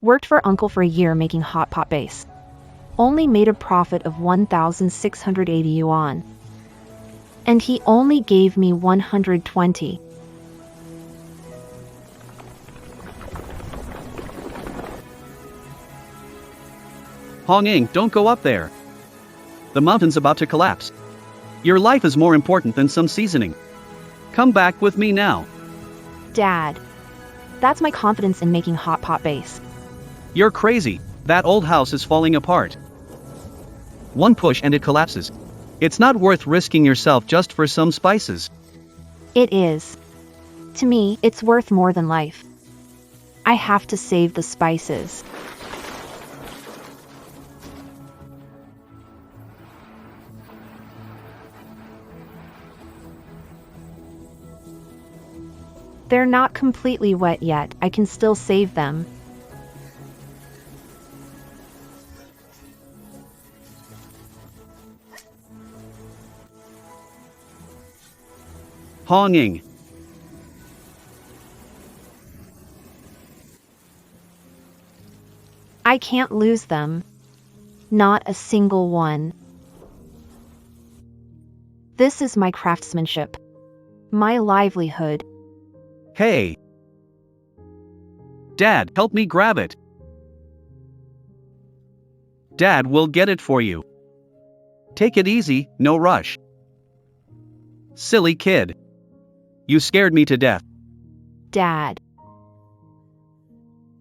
Worked for uncle for a year making hot pot base. Only made a profit of 1,680 yuan. And he only gave me 120. Hong-ing, don't go up there. The mountain's about to collapse. Your life is more important than some seasoning. Come back with me now. Dad. That's my confidence in making hot pot base. You're crazy. That old house is falling apart. One push and it collapses. It's not worth risking yourself just for some spices. It is. To me, it's worth more than life. I have to save the spices. They're not completely wet yet. I can still save them. Hong-ing. I can't lose them. Not a single one. This is my craftsmanship. My livelihood. Hey. Dad, help me grab it. Dad will get it for you. Take it easy, no rush. Silly kid. You scared me to death. Dad.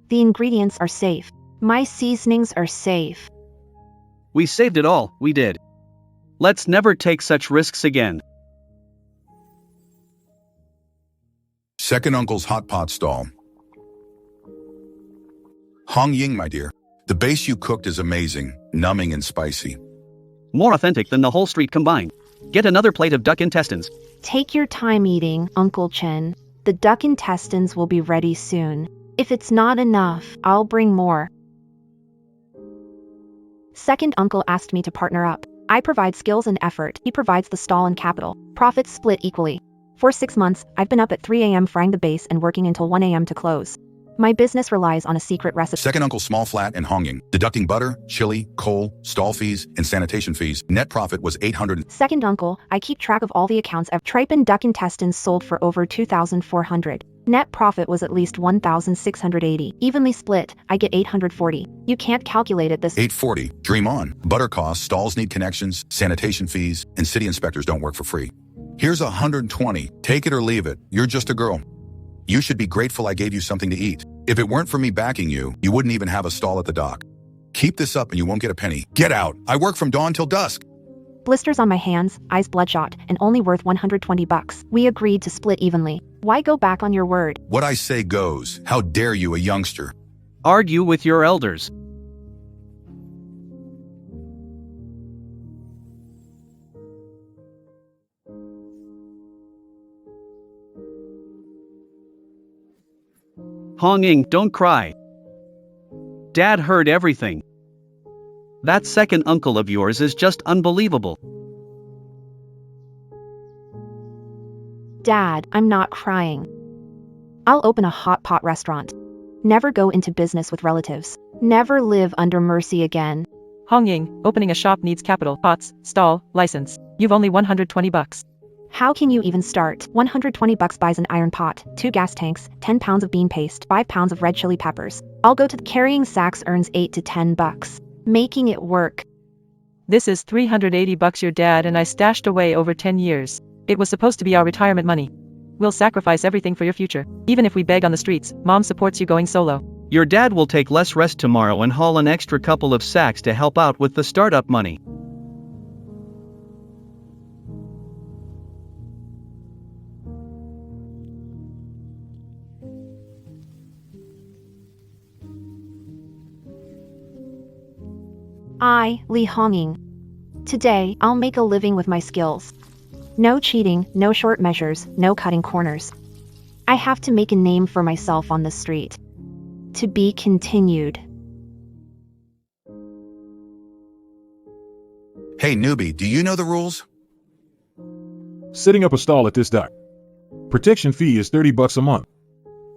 The ingredients are safe. My seasonings are safe. We saved it all, we did. Let's never take such risks again. Second uncle's hot pot stall. Hong-ing, my dear. The base you cooked is amazing, numbing and spicy. More authentic than the whole street combined. Get another plate of duck intestines. Take your time eating, Uncle Chen. The duck intestines will be ready soon. If it's not enough, I'll bring more. Second uncle asked me to partner up. I provide skills and effort. He provides the stall and capital. Profits split equally. For 6 months, I've been up at 3 a.m. frying the base and working until 1 a.m. to close. My business relies on a secret recipe. Second uncle's small flat and Hong-ing. Deducting butter, chili, coal, stall fees, and sanitation fees. Net profit was 800. Second uncle, I keep track of all the accounts of tripe and duck intestines sold for over 2,400. Net profit was at least 1,680. Evenly split, I get 840. You can't calculate it this. 840. Dream on. Butter costs, stalls need connections, sanitation fees, and city inspectors don't work for free. Here's 120. Take it or leave it. You're just a girl. You should be grateful I gave you something to eat. If it weren't for me backing you, you wouldn't even have a stall at the dock. Keep this up and you won't get a penny. Get out. I work from dawn till dusk. Blisters on my hands, eyes bloodshot, and only worth 120 bucks. We agreed to split evenly. Why go back on your word? What I say goes. How dare you, a youngster? Argue with your elders. Hong-ing, don't cry. Dad heard everything. That second uncle of yours is just unbelievable. Dad, I'm not crying. I'll open a hot pot restaurant. Never go into business with relatives. Never live under mercy again. Hong-ing, opening a shop needs capital, pots, stall, license. You've only 120 bucks. How can you even start? 120 bucks buys an iron pot, 2 gas tanks, 10 pounds of bean paste, 5 pounds of red chili peppers. I'll go to the carrying sacks earns 8 to 10 bucks. Making it work. This is 380 bucks your dad and I stashed away over 10 years. It was supposed to be our retirement money. We'll sacrifice everything for your future. Even if we beg on the streets, Mom supports you going solo. Your dad will take less rest tomorrow and haul an extra couple of sacks to help out with the startup money. I, Li Hong-ing. Today, I'll make a living with my skills. No cheating, no short measures, no cutting corners. I have to make a name for myself on the street. To be continued. Hey newbie, do you know the rules? Setting up a stall at this dock. Protection fee is 30 bucks a month.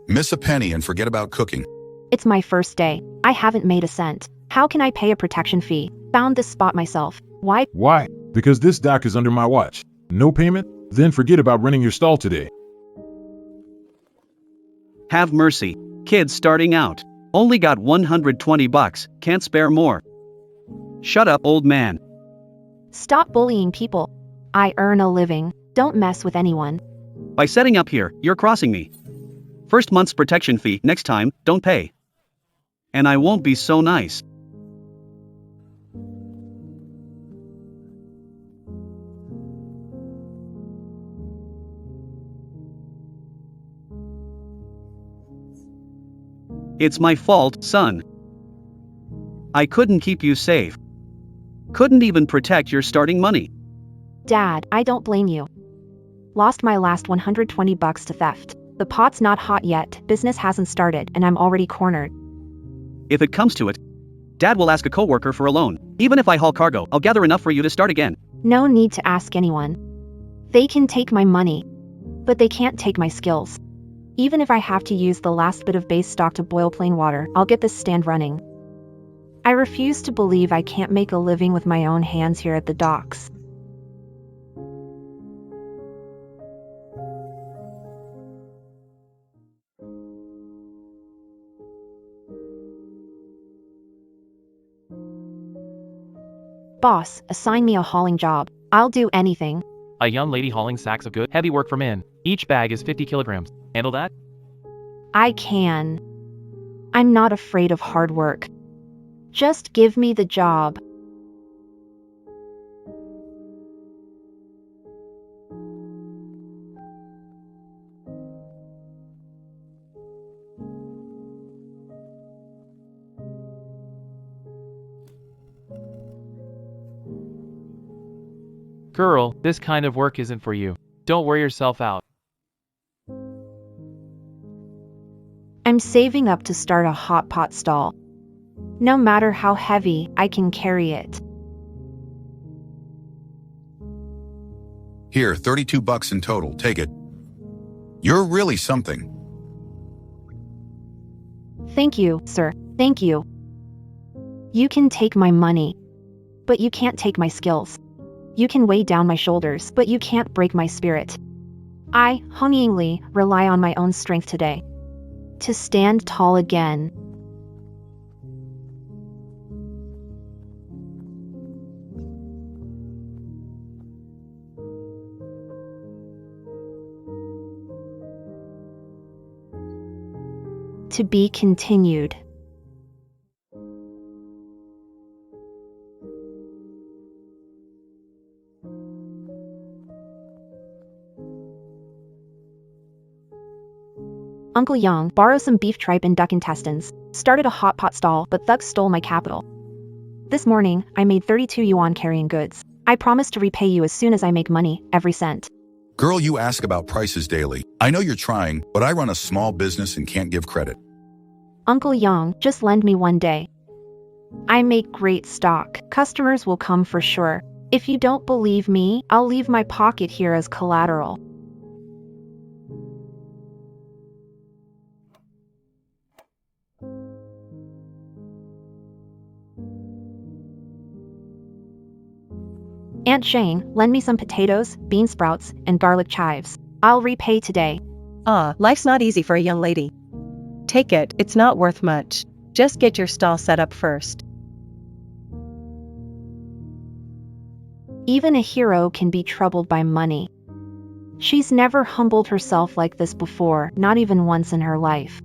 Miss a penny and forget about cooking. It's my first day. I haven't made a cent. How can I pay a protection fee? Found this spot myself. Why? Why? Because this dock is under my watch. No payment? Then forget about renting your stall today. Have mercy. Kids starting out. Only got 120 bucks, can't spare more. Shut up, old man. Stop bullying people. I earn a living. Don't mess with anyone. By setting up here, you're crossing me. First month's protection fee, next time, don't pay. And I won't be so nice. It's my fault, son. I couldn't keep you safe. Couldn't even protect your starting money. Dad, I don't blame you. Lost my last 120 bucks to theft. The pot's not hot yet, business hasn't started, and I'm already cornered. If it comes to it, Dad will ask a coworker for a loan. Even if I haul cargo, I'll gather enough for you to start again. No need to ask anyone. They can take my money, but they can't take my skills. Even if I have to use the last bit of base stock to boil plain water, I'll get this stand running. I refuse to believe I can't make a living with my own hands here at the docks. Boss, assign me a hauling job. I'll do anything. A young lady hauling sacks of good, heavy work for men. Each bag is 50 kilograms. Handle that? I can. I'm not afraid of hard work. Just give me the job. Girl, this kind of work isn't for you. Don't wear yourself out. I'm saving up to start a hot pot stall. No matter how heavy, I can carry it. Here, 32 bucks in total. Take it. You're really something. Thank you, sir. Thank you. You can take my money, but you can't take my skills. You can weigh down my shoulders, but you can't break my spirit. I, humbly, rely on my own strength today. To stand tall again. To be continued. Uncle Young borrowed some beef tripe and duck intestines, started a hot pot stall, but thugs stole my capital. This morning, I made 32 yuan carrying goods. I promise to repay you as soon as I make money, every cent. Girl, you ask about prices daily. I know you're trying, but I run a small business and can't give credit. Uncle Young, just lend me one day. I make great stock. Customers will come for sure. If you don't believe me, I'll leave my pocket here as collateral. Aunt Shane, lend me some potatoes, bean sprouts, and garlic chives. I'll repay today. Life's not easy for a young lady. Take it, it's not worth much. Just get your stall set up first. Even a hero can be troubled by money. She's never humbled herself like this before, not even once in her life.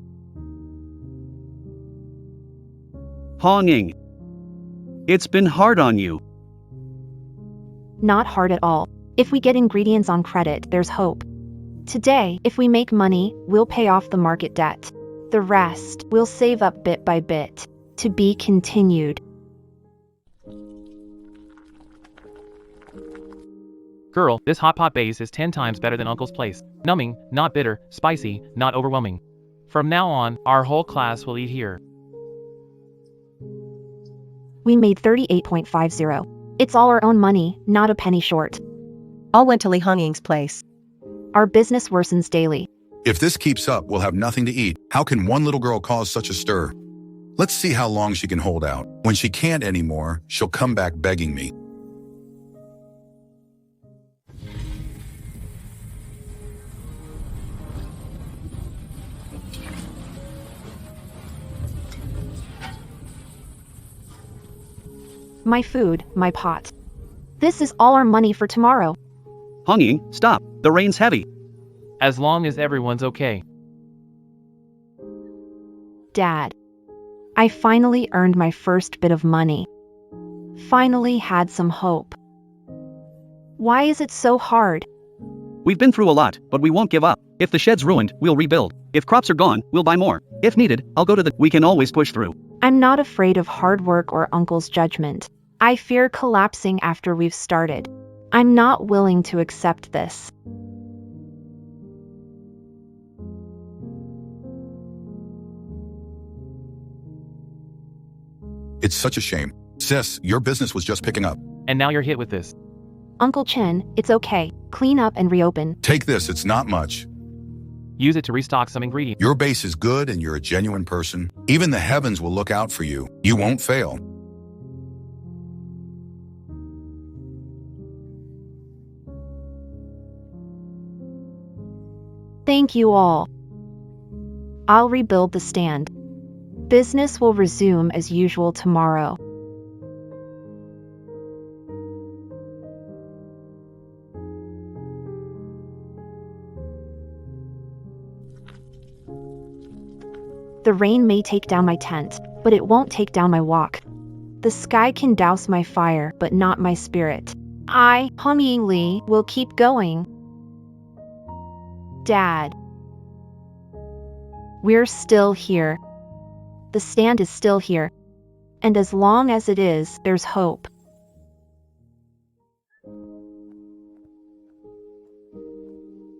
Honging. It's been hard on you. Not hard at all. If we get ingredients on credit, there's hope. Today, if we make money, we'll pay off the market debt. The rest, we'll save up bit by bit. To be continued. Girl, this hot pot base is 10 times better than Uncle's place. Numbing, not bitter, spicy, not overwhelming. From now on, our whole class will eat here. We made 38.50. It's all our own money, not a penny short. All went to Li Hongying's place. Our business worsens daily. If this keeps up, we'll have nothing to eat. How can one little girl cause such a stir? Let's see how long she can hold out. When she can't anymore, she'll come back begging me. My food, my pot. This is all our money for tomorrow. Hong-ying, stop. The rain's heavy. As long as everyone's okay. Dad. I finally earned my first bit of money. Finally had some hope. Why is it so hard? We've been through a lot, but we won't give up. If the shed's ruined, we'll rebuild. If crops are gone, we'll buy more. If needed, I'll go to the... We can always push through. I'm not afraid of hard work or Uncle's judgment. I fear collapsing after we've started. I'm not willing to accept this. It's such a shame. Sis, your business was just picking up. And now you're hit with this. Uncle Chen, it's okay. Clean up and reopen. Take this, it's not much. Use it to restock some ingredients. Your base is good and you're a genuine person. Even the heavens will look out for you. You won't fail. Thank you all. I'll rebuild the stand. Business will resume as usual tomorrow. The rain may take down my tent, but it won't take down my walk. The sky can douse my fire, but not my spirit. I, Hong-ying Li, will keep going. Dad. We're still here. The stand is still here. And as long as it is, there's hope.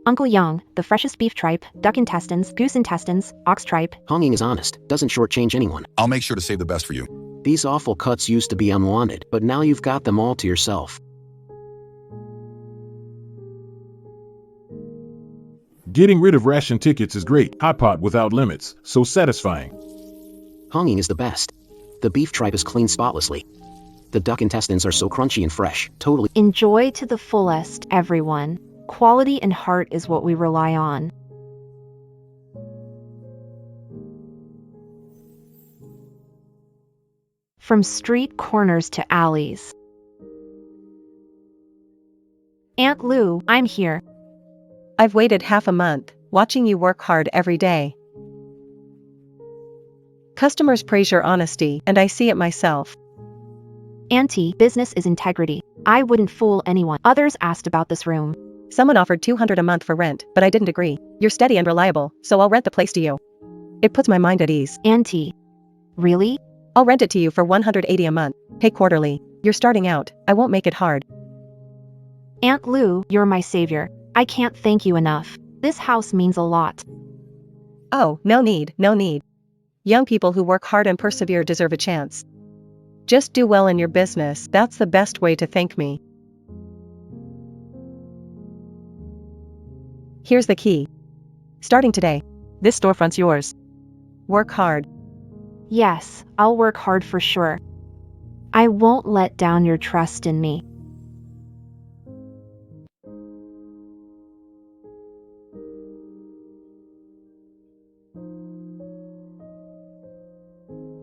Uncle Young, the freshest beef tripe, duck intestines, goose intestines, ox tripe. Hong-ying is honest, doesn't shortchange anyone. I'll make sure to save the best for you. These awful cuts used to be unwanted, but now you've got them all to yourself. Getting rid of ration tickets is great. Hot pot without limits, so satisfying. Hong-ying is the best. The beef tripe is cleaned spotlessly. The duck intestines are so crunchy and fresh, totally. Enjoy to the fullest, everyone. Quality and heart is what we rely on. From street corners to alleys. Aunt Lu, I'm here. I've waited half a month, watching you work hard every day. Customers praise your honesty, and I see it myself. Auntie, business is integrity. I wouldn't fool anyone. Others asked about this room. Someone offered $200 a month for rent, but I didn't agree. You're steady and reliable, so I'll rent the place to you. It puts my mind at ease. Auntie. Really? I'll rent it to you for $180 a month. Pay quarterly. You're starting out. I won't make it hard. Aunt Lu, you're my savior. I can't thank you enough. This house means a lot. Oh, no need, no need. Young people who work hard and persevere deserve a chance. Just do well in your business, that's the best way to thank me. Here's the key. Starting today, This storefront's yours. work hard. Yes, I'll work hard for sure. I won't let down your trust in me.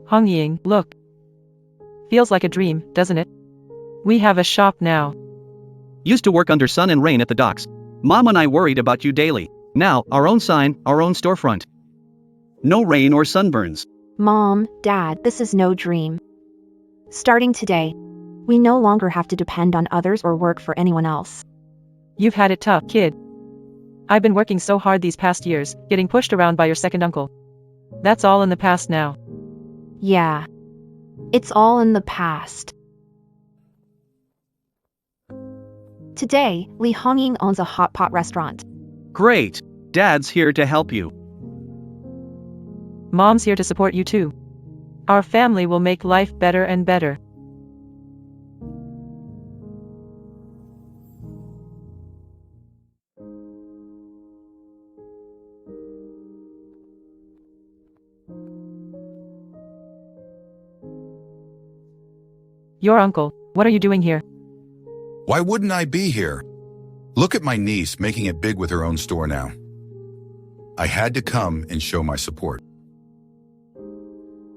Hong-ying, look. Feels like a dream, doesn't it? We have a shop now. Used to work under sun and rain at the docks. Mom and I worried about you daily. Now, our own sign, our own storefront. No rain or sunburns. Mom, Dad, this is no dream. Starting today, we no longer have to depend on others or work for anyone else. You've had it tough, kid. I've been working so hard these past years, getting pushed around by your second uncle. That's all in the past now. Yeah. It's all in the past. Today, Li Hong-ying owns a hot pot restaurant. Great. Dad's here to help you. Mom's here to support you too. Our family will make life better and better. Your uncle, what are you doing here? Why wouldn't I be here? Look at my niece making it big with her own store now. I had to come and show my support.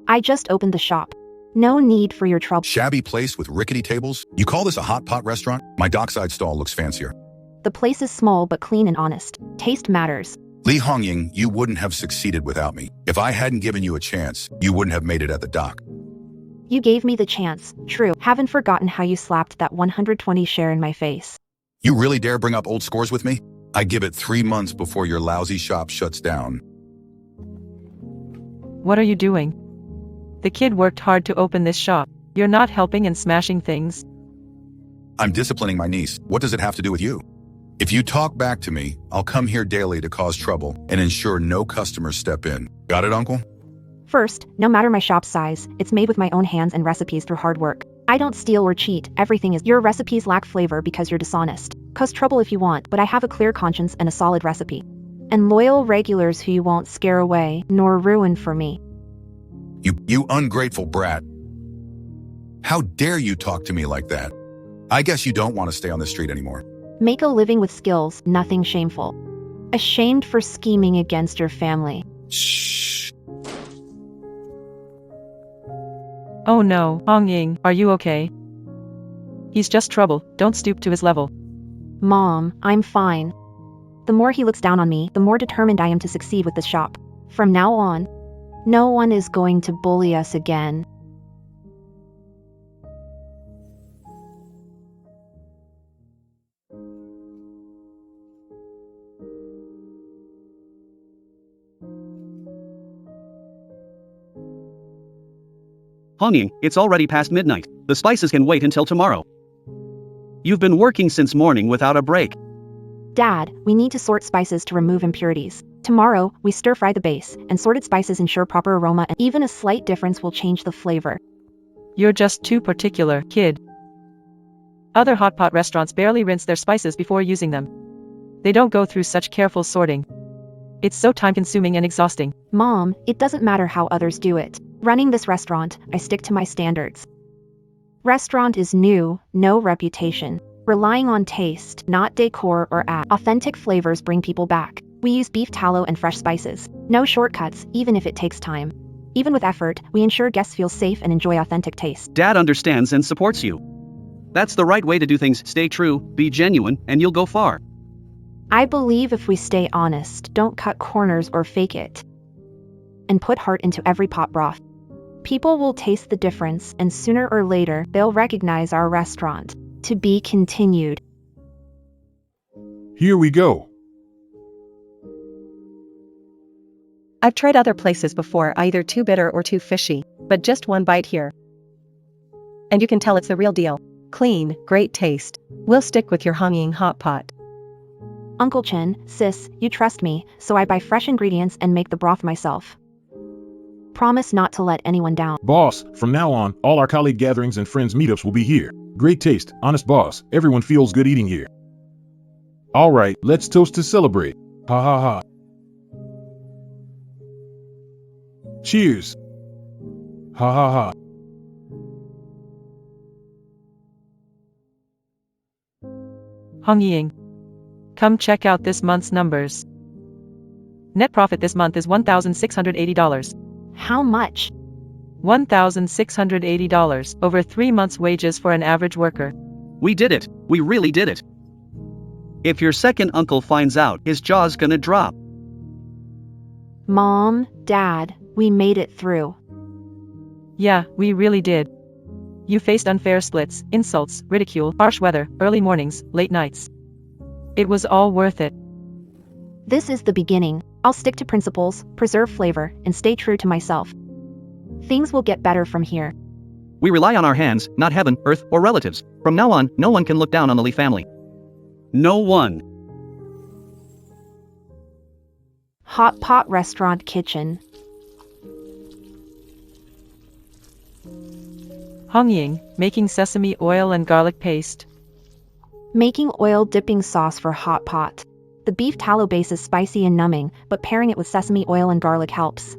I just opened the shop. No need for your trouble. Shabby place with rickety tables? You call this a hot pot restaurant? My dockside stall looks fancier. The place is small but clean and honest. Taste matters. Li Hongying, you wouldn't have succeeded without me. If I hadn't given you a chance, you wouldn't have made it at the dock. You gave me the chance, true. Haven't forgotten how you slapped that 120 share in my face. You really dare bring up old scores with me? I give it 3 months before your lousy shop shuts down. What are you doing? The kid worked hard to open this shop. You're not helping and smashing things. I'm disciplining my niece. What does it have to do with you? If you talk back to me, I'll come here daily to cause trouble and ensure no customers step in. Got it, Uncle? First, no matter my shop size, it's made with my own hands and recipes through hard work. I don't steal or cheat, everything is. Your recipes lack flavor because you're dishonest. Cause trouble if you want, but I have a clear conscience and a solid recipe. And loyal regulars who you won't scare away, nor ruin for me. You ungrateful brat. How dare you talk to me like that? I guess you don't want to stay on the street anymore. Make a living with skills, nothing shameful. Ashamed for scheming against your family. Shh. Oh no, Hongying, are you okay? He's just trouble, don't stoop to his level. Mom, I'm fine. The more he looks down on me, the more determined I am to succeed with this shop. From now on, no one is going to bully us again. Hongying, it's already past midnight. The spices can wait until tomorrow. You've been working since morning without a break. Dad, we need to sort spices to remove impurities. Tomorrow, we stir-fry the base, and sorted spices ensure proper aroma, and even a slight difference will change the flavor. You're just too particular, kid. Other hot pot restaurants barely rinse their spices before using them. They don't go through such careful sorting. It's so time-consuming and exhausting. Mom, it doesn't matter how others do it. Running this restaurant, I stick to my standards. Restaurant is new, no reputation. Relying on taste, not decor or authentic flavors bring people back. We use beef tallow and fresh spices. No shortcuts, even if it takes time. Even with effort, we ensure guests feel safe and enjoy authentic taste. Dad understands and supports you. That's the right way to do things. Stay true, be genuine, and you'll go far. I believe if we stay honest, don't cut corners or fake it, and put heart into every pot broth, people will taste the difference, and sooner or later, they'll recognize our restaurant. To be continued. Here we go. I've tried other places before, either too bitter or too fishy, but just one bite here. And you can tell it's the real deal. Clean, great taste. We'll stick with your Hongying hot pot. Uncle Chen, sis, you trust me, so I buy fresh ingredients and make the broth myself. Promise not to let anyone down. Boss, from now on, all our colleague gatherings and friends meetups will be here. Great taste, honest boss. Everyone feels good eating here. All right, let's toast to celebrate. Ha ha ha. Cheers. Ha ha ha. Hongying. Come check out this month's numbers. Net profit this month is $1,680. How much? $1,680, over 3 months' wages for an average worker. We did it. We really did it. If your second uncle finds out, his jaw's gonna drop. Mom, Dad, we made it through. Yeah, we really did. You faced unfair splits, insults, ridicule, harsh weather, early mornings, late nights. It was all worth it. This is the beginning. I'll stick to principles, preserve flavor, and stay true to myself. Things will get better from here. We rely on our hands, not heaven, earth, or relatives. From now on, no one can look down on the Lee family. No one. Hot pot restaurant kitchen. Hongying, making sesame oil and garlic paste. Making oil dipping sauce for hot pot. The beef tallow base is spicy and numbing, but pairing it with sesame oil and garlic helps.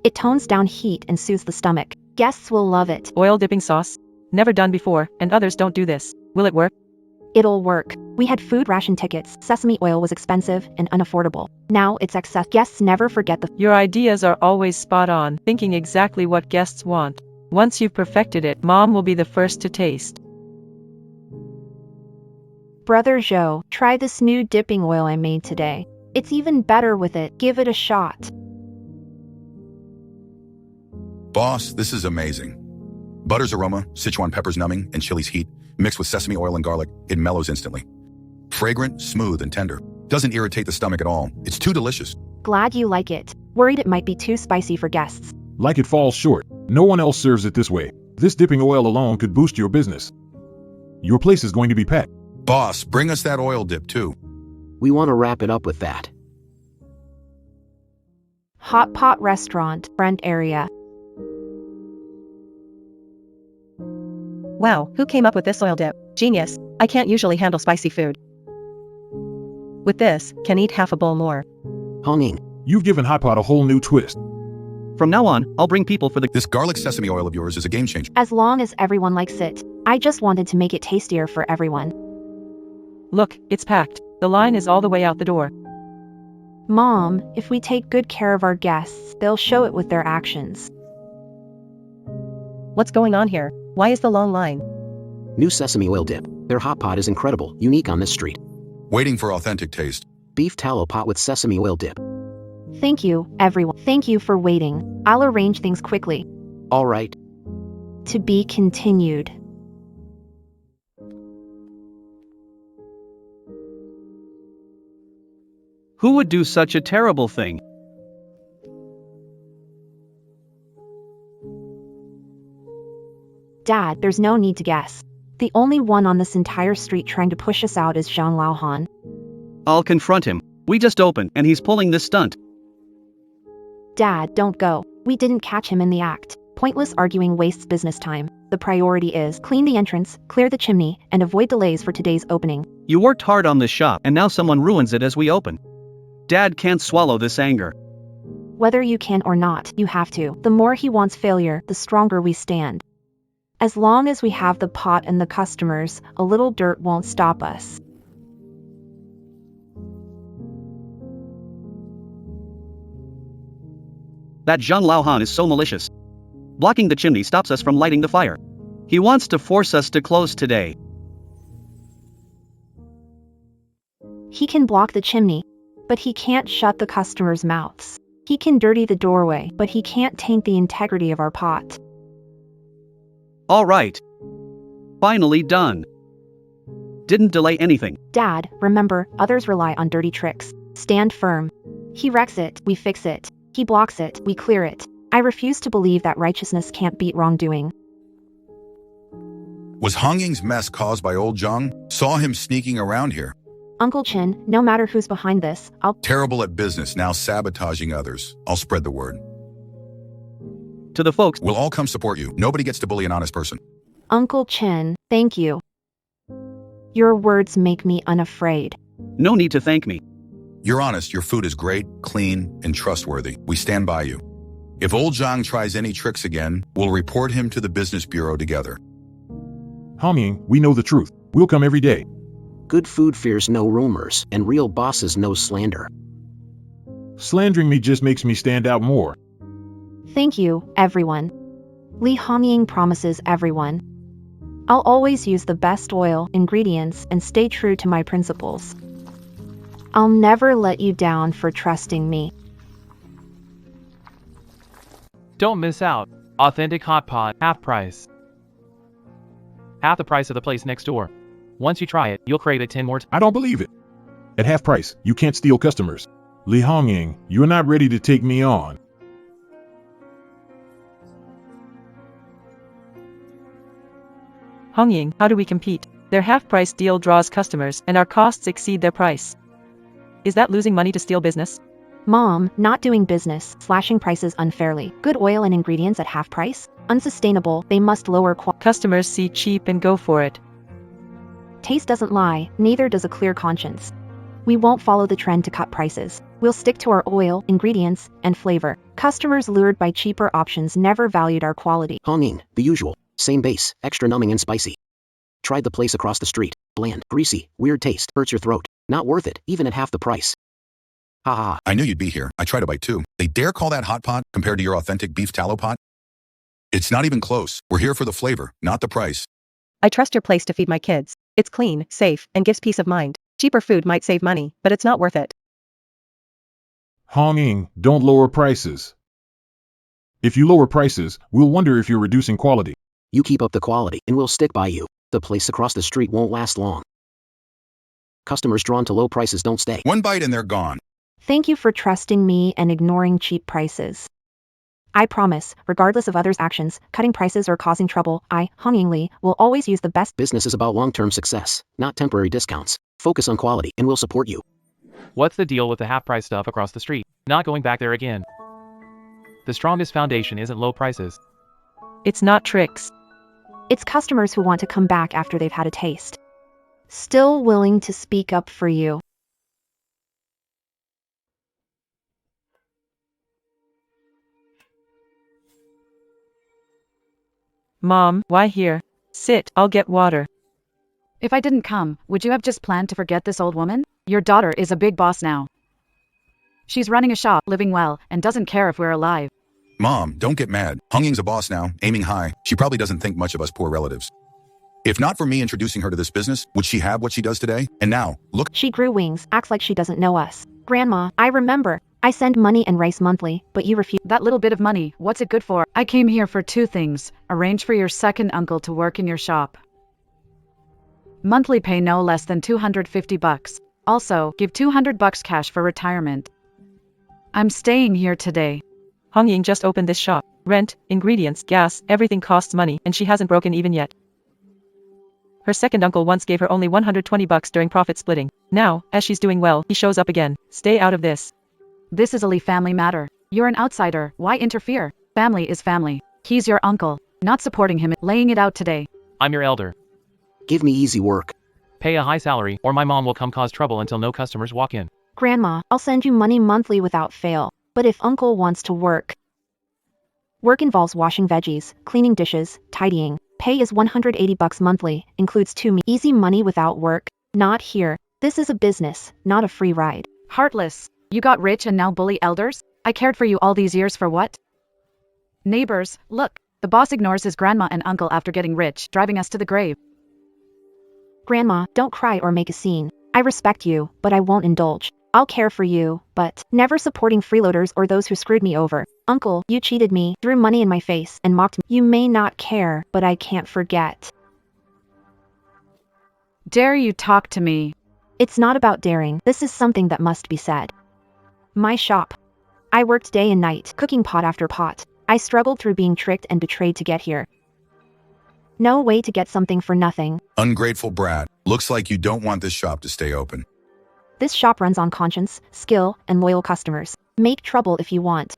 It tones down heat and soothes the stomach. Guests will love it. Oil dipping sauce? Never done before, and others don't do this. Will it work? It'll work. We had food ration tickets. Sesame oil was expensive and unaffordable. Now it's excess. Guests never forget the Your ideas are always spot on, thinking exactly what guests want. Once you've perfected it, Mom will be the first to taste. Brother Joe, try this new dipping oil I made today. It's even better with it. Give it a shot. Boss, this is amazing. Butter's aroma, Sichuan pepper's numbing, and chili's heat, mixed with sesame oil and garlic, it mellows instantly. Fragrant, smooth, and tender. Doesn't irritate the stomach at all. It's too delicious. Glad you like it. Worried it might be too spicy for guests. Like it falls short. No one else serves it this way. This dipping oil alone could boost your business. Your place is going to be packed. Boss, bring us that oil dip too. We want to wrap it up with that. Hot Pot Restaurant, Brent area. Wow, who came up with this oil dip? Genius. I can't usually handle spicy food. With this, can eat half a bowl more. Honging. You've given Hot Pot a whole new twist. From now on, I'll bring people for the. This garlic sesame oil of yours is a game changer. As long as everyone likes it. I just wanted to make it tastier for everyone. Look, it's packed. The line is all the way out the door. Mom, if we take good care of our guests, they'll show it with their actions. What's going on here? Why is the long line? New sesame oil dip. Their hot pot is incredible, unique on this street. Waiting for authentic taste. Beef tallow pot with sesame oil dip. Thank you, everyone. Thank you for waiting. I'll arrange things quickly. All right. To be continued. Who would do such a terrible thing? Dad, there's no need to guess. The only one on this entire street trying to push us out is Zhang Laohan. I'll confront him. We just opened, and he's pulling this stunt. Dad, don't go. We didn't catch him in the act. Pointless arguing wastes business time. The priority is clean the entrance, clear the chimney, and avoid delays for today's opening. You worked hard on this shop, and now someone ruins it as we open. Dad can't swallow this anger. Whether you can or not, you have to. The more he wants failure, the stronger we stand. As long as we have the pot and the customers, a little dirt won't stop us. That Zhang Laohan is so malicious. Blocking the chimney stops us from lighting the fire. He wants to force us to close today. He can block the chimney, but he can't shut the customers' mouths. He can dirty the doorway, but he can't taint the integrity of our pot. All right. Finally done. Didn't delay anything. Dad, remember, others rely on dirty tricks. Stand firm. He wrecks it, we fix it. He blocks it, we clear it. I refuse to believe that righteousness can't beat wrongdoing. Was Hongying's mess caused by old Zhang? Saw him sneaking around here. Uncle Chin, no matter who's behind this, I'll— Terrible at business, now sabotaging others. I'll spread the word. To the folks, We'll all come support you. Nobody gets to bully an honest person. Uncle Chin, thank you. Your words make me unafraid. no need to thank me. You're honest, your food is great, clean, and trustworthy. We stand by you. If old Zhang tries any tricks again, we'll report him to the business bureau together. Honging, we know the truth. We'll come every day. Good food fears no rumors, and real bosses know slander. Slandering me just makes me stand out more. Thank you, everyone. Li Hongying promises everyone. I'll always use the best oil, ingredients, and stay true to my principles. I'll never let you down for trusting me. Don't miss out. Authentic hot pot, half price. Half the price of the place next door. Once you try it, you'll crave it 10 more times. I don't believe it. At half price, you can't steal customers. Li Hongying, you're not ready to take me on. Hongying, how do we compete? Their half-price deal draws customers, and our costs exceed their price. Is that losing money to steal business? Mom, not doing business, slashing prices unfairly. Good oil and ingredients at half price? Unsustainable, they must lower Customers see cheap and go for it. Taste doesn't lie, neither does a clear conscience. We won't follow the trend to cut prices. We'll stick to our oil, ingredients, and flavor. Customers lured by cheaper options never valued our quality. Honging, the usual. Same base, extra numbing and spicy. Tried the place across the street. Bland, greasy, weird taste, hurts your throat. Not worth it, even at half the price. Ha ha. I knew you'd be here. I tried a bite too. They dare call that hot pot compared to your authentic beef tallow pot? It's not even close. We're here for the flavor, not the price. I trust your place to feed my kids. It's clean, safe, and gives peace of mind. Cheaper food might save money, but it's not worth it. Honging, don't lower prices. If you lower prices, we'll wonder if you're reducing quality. You keep up the quality, and we'll stick by you. The place across the street won't last long. Customers drawn to low prices don't stay. One bite and they're gone. Thank you for trusting me and ignoring cheap prices. I promise, regardless of others' actions, cutting prices or causing trouble, I, Hong Lee, will always use the best. Business is about long-term success, not temporary discounts. Focus on quality, and we'll support you. What's the deal with the half-price stuff across the street? Not going back there again. The strongest foundation isn't low prices. It's not tricks. It's customers who want to come back after they've had a taste. Still willing to speak up for you. Mom, why here? Sit, I'll get water. If I didn't come, would you have just planned to forget this old woman? Your daughter is a big boss now. She's running a shop, living well, and doesn't care if we're alive. Mom, don't get mad. Honging's a boss now, aiming high. She probably doesn't think much of us poor relatives. If not for me introducing her to this business, would she have what she does today? And now, look. She grew wings, acts like she doesn't know us. Grandma, I remember. I send money and rice monthly, but you refuse. That little bit of money, what's it good for? I came here for two things. Arrange for your second uncle to work in your shop. Monthly pay no less than $250. Also, give $200 cash for retirement. I'm staying here today. Hongying just opened this shop. Rent, ingredients, gas, everything costs money, and she hasn't broken even yet. Her second uncle once gave her only $120 during profit splitting. Now, as she's doing well, he shows up again. Stay out of this. This is a Lee family matter. You're an outsider, why interfere? Family is family. He's your uncle. Not supporting him, laying it out today. I'm your elder. Give me easy work. Pay a high salary, or my mom will come cause trouble until no customers walk in. Grandma, I'll send you money monthly without fail. But if uncle wants to work. Work involves washing veggies, cleaning dishes, tidying. Pay is $180 monthly, includes easy money without work. Not here. This is a business, not a free ride. Heartless. You got rich and now bully elders? I cared for you all these years for what? Neighbors, look. The boss ignores his grandma and uncle after getting rich, driving us to the grave. Grandma, don't cry or make a scene. I respect you, but I won't indulge. I'll care for you, but never supporting freeloaders or those who screwed me over. Uncle, you cheated me, threw money in my face, and mocked me. You may not care, but I can't forget. Dare you talk to me? It's not about daring. This is something that must be said. My shop. I worked day and night, cooking pot after pot. I struggled through being tricked and betrayed to get here. No way to get something for nothing. Ungrateful brat. Looks like you don't want this shop to stay open. This shop runs on conscience, skill, and loyal customers. Make trouble if you want.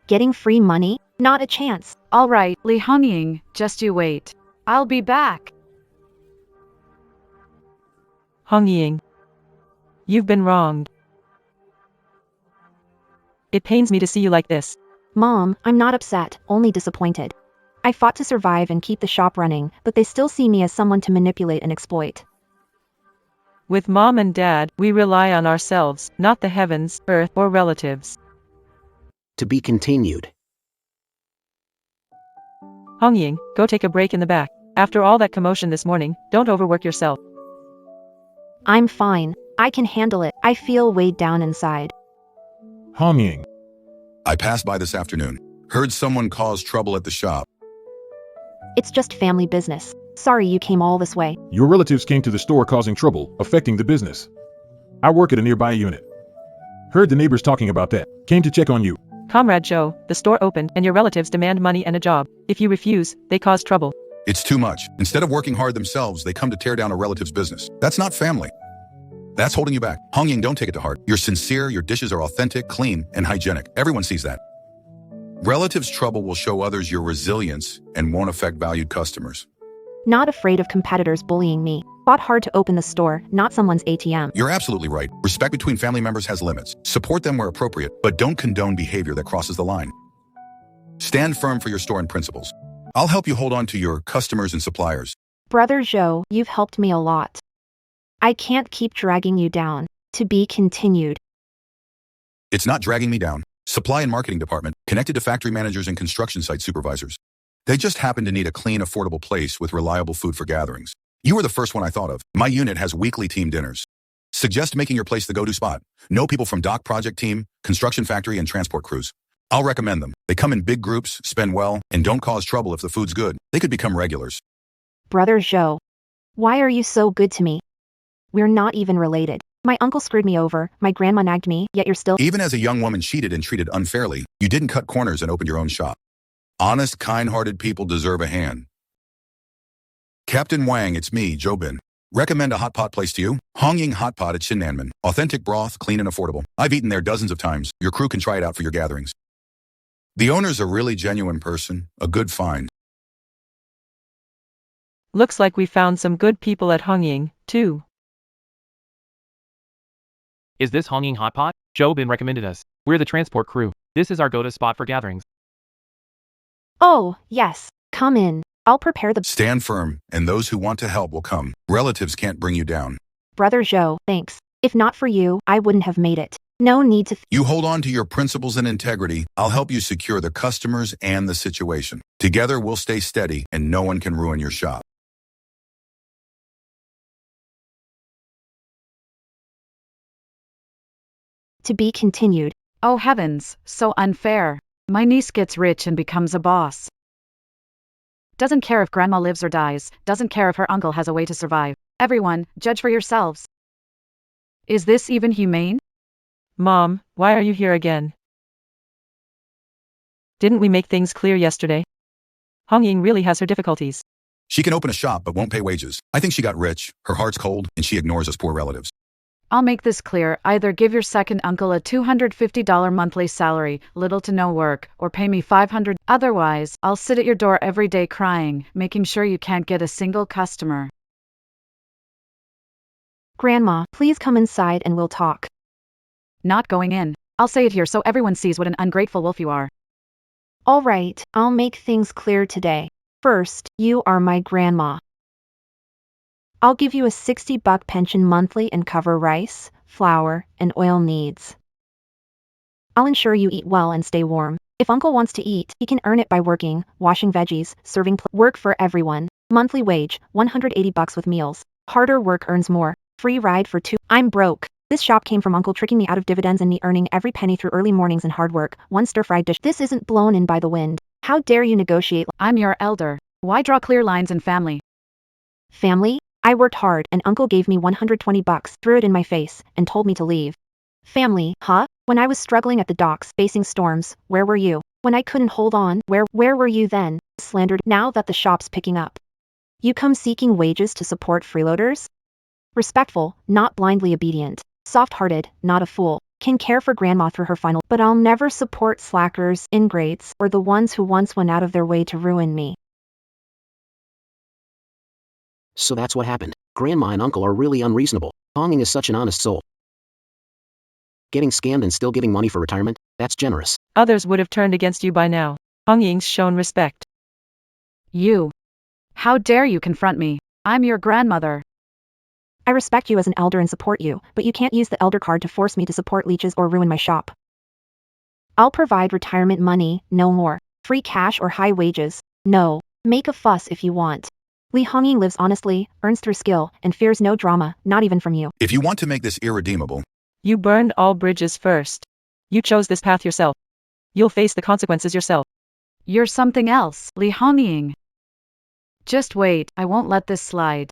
Getting free money? Not a chance. All right, Lee Hongying, just you wait. I'll be back. Hongying. You've been wronged. It pains me to see you like this. Mom, I'm not upset, only disappointed. I fought to survive and keep the shop running, but they still see me as someone to manipulate and exploit. With Mom and Dad, we rely on ourselves, not the heavens, earth, or relatives. To be continued. Hongying, go take a break in the back. After all that commotion this morning, don't overwork yourself. I'm fine. I can handle it. I feel weighed down inside. Honging. I passed by this afternoon. Heard someone cause trouble at the shop. It's just family business. Sorry you came all this way. Your relatives came to the store causing trouble, affecting the business. I work at a nearby unit. Heard the neighbors talking about that. Came to check on you. Comrade Joe, the store opened and your relatives demand money and a job. If you refuse, they cause trouble. It's too much. Instead of working hard themselves, they come to tear down a relative's business. That's not family. That's holding you back. Hongying, don't take it to heart. You're sincere, your dishes are authentic, clean, and hygienic. Everyone sees that. Relatives' trouble will show others your resilience and won't affect valued customers. Not afraid of competitors bullying me. Fought hard to open the store, not someone's ATM. You're absolutely right. Respect between family members has limits. Support them where appropriate, but don't condone behavior that crosses the line. Stand firm for your store and principles. I'll help you hold on to your customers and suppliers. Brother Joe, you've helped me a lot. I can't keep dragging you down. To be continued. It's not dragging me down. Supply and marketing department, connected to factory managers and construction site supervisors. They just happen to need a clean, affordable place with reliable food for gatherings. You were the first one I thought of. My unit has weekly team dinners. Suggest making your place the go-to spot. Know people from dock project team, construction factory, and transport crews. I'll recommend them. They come in big groups, spend well, and don't cause trouble if the food's good. They could become regulars. Brother Joe. Why are you so good to me? We're not even related. My uncle screwed me over, my grandma nagged me, yet you're still— Even as a young woman cheated and treated unfairly, you didn't cut corners and opened your own shop. Honest, kind-hearted people deserve a hand. Captain Wang, it's me, Jobin. Recommend a hot pot place to you? Hongying Hot Pot at Shinanmen. Authentic broth, clean and affordable. I've eaten there dozens of times. Your crew can try it out for your gatherings. The owner's a really genuine person, a good find. Looks like we found some good people at Hongying, too. Is this Hongying Hot Pot? Joe Bin recommended us. We're the transport crew. This is our go-to spot for gatherings. Oh, yes. Come in. I'll prepare the— Stand firm, and those who want to help will come. Relatives can't bring you down. Brother Joe, thanks. If not for you, I wouldn't have made it. No need to— You hold on to your principles and integrity. I'll help you secure the customers and the situation. Together, we'll stay steady, and no one can ruin your shop. To be continued. Oh heavens, so unfair. My niece gets rich and becomes a boss. Doesn't care if grandma lives or dies, doesn't care if her uncle has a way to survive. Everyone, judge for yourselves. Is this even humane? Mom, why are you here again? Didn't we make things clear yesterday? Hongying really has her difficulties. She can open a shop but won't pay wages. I think she got rich, her heart's cold, and she ignores us poor relatives. I'll make this clear, either give your second uncle a $250 monthly salary, little to no work, or pay me $500. Otherwise, I'll sit at your door every day crying, making sure you can't get a single customer. Grandma, please come inside and we'll talk. Not going in. I'll say it here so everyone sees what an ungrateful wolf you are. All right, I'll make things clear today. First, you are my grandma. I'll give you a $60 pension monthly and cover rice, flour, and oil needs. I'll ensure you eat well and stay warm. If Uncle wants to eat, he can earn it by working, washing veggies, serving work for everyone. Monthly wage, $180 with meals. Harder work earns more. Free ride for 2. I'm broke. This shop came from Uncle tricking me out of dividends and me earning every penny through early mornings and hard work. One stir-fried dish. This isn't blown in by the wind. How dare you negotiate? I'm your elder. Why draw clear lines in family? Family? I worked hard and Uncle gave me $120, threw it in my face, and told me to leave. Family, huh? When I was struggling at the docks, facing storms, where were you? When I couldn't hold on, where were you then? Slandered. Now that the shop's picking up, you come seeking wages to support freeloaders? Respectful, not blindly obedient. Soft-hearted, not a fool. Can care for grandma through her final— But I'll never support slackers, ingrates, or the ones who once went out of their way to ruin me. So that's what happened. Grandma and uncle are really unreasonable. Hongying is such an honest soul. Getting scammed and still giving money for retirement? That's generous. Others would have turned against you by now. Hongying's shown respect. You. How dare you confront me? I'm your grandmother. I respect you as an elder and support you, but you can't use the elder card to force me to support leeches or ruin my shop. I'll provide retirement money, no more. Free cash or high wages, no. Make a fuss if you want. Li Hongying lives honestly, earns through skill, and fears no drama, not even from you. If you want to make this irredeemable, You burned all bridges first. You chose this path yourself. You'll face the consequences yourself. You're something else, Li Hongying. Just wait, I won't let this slide.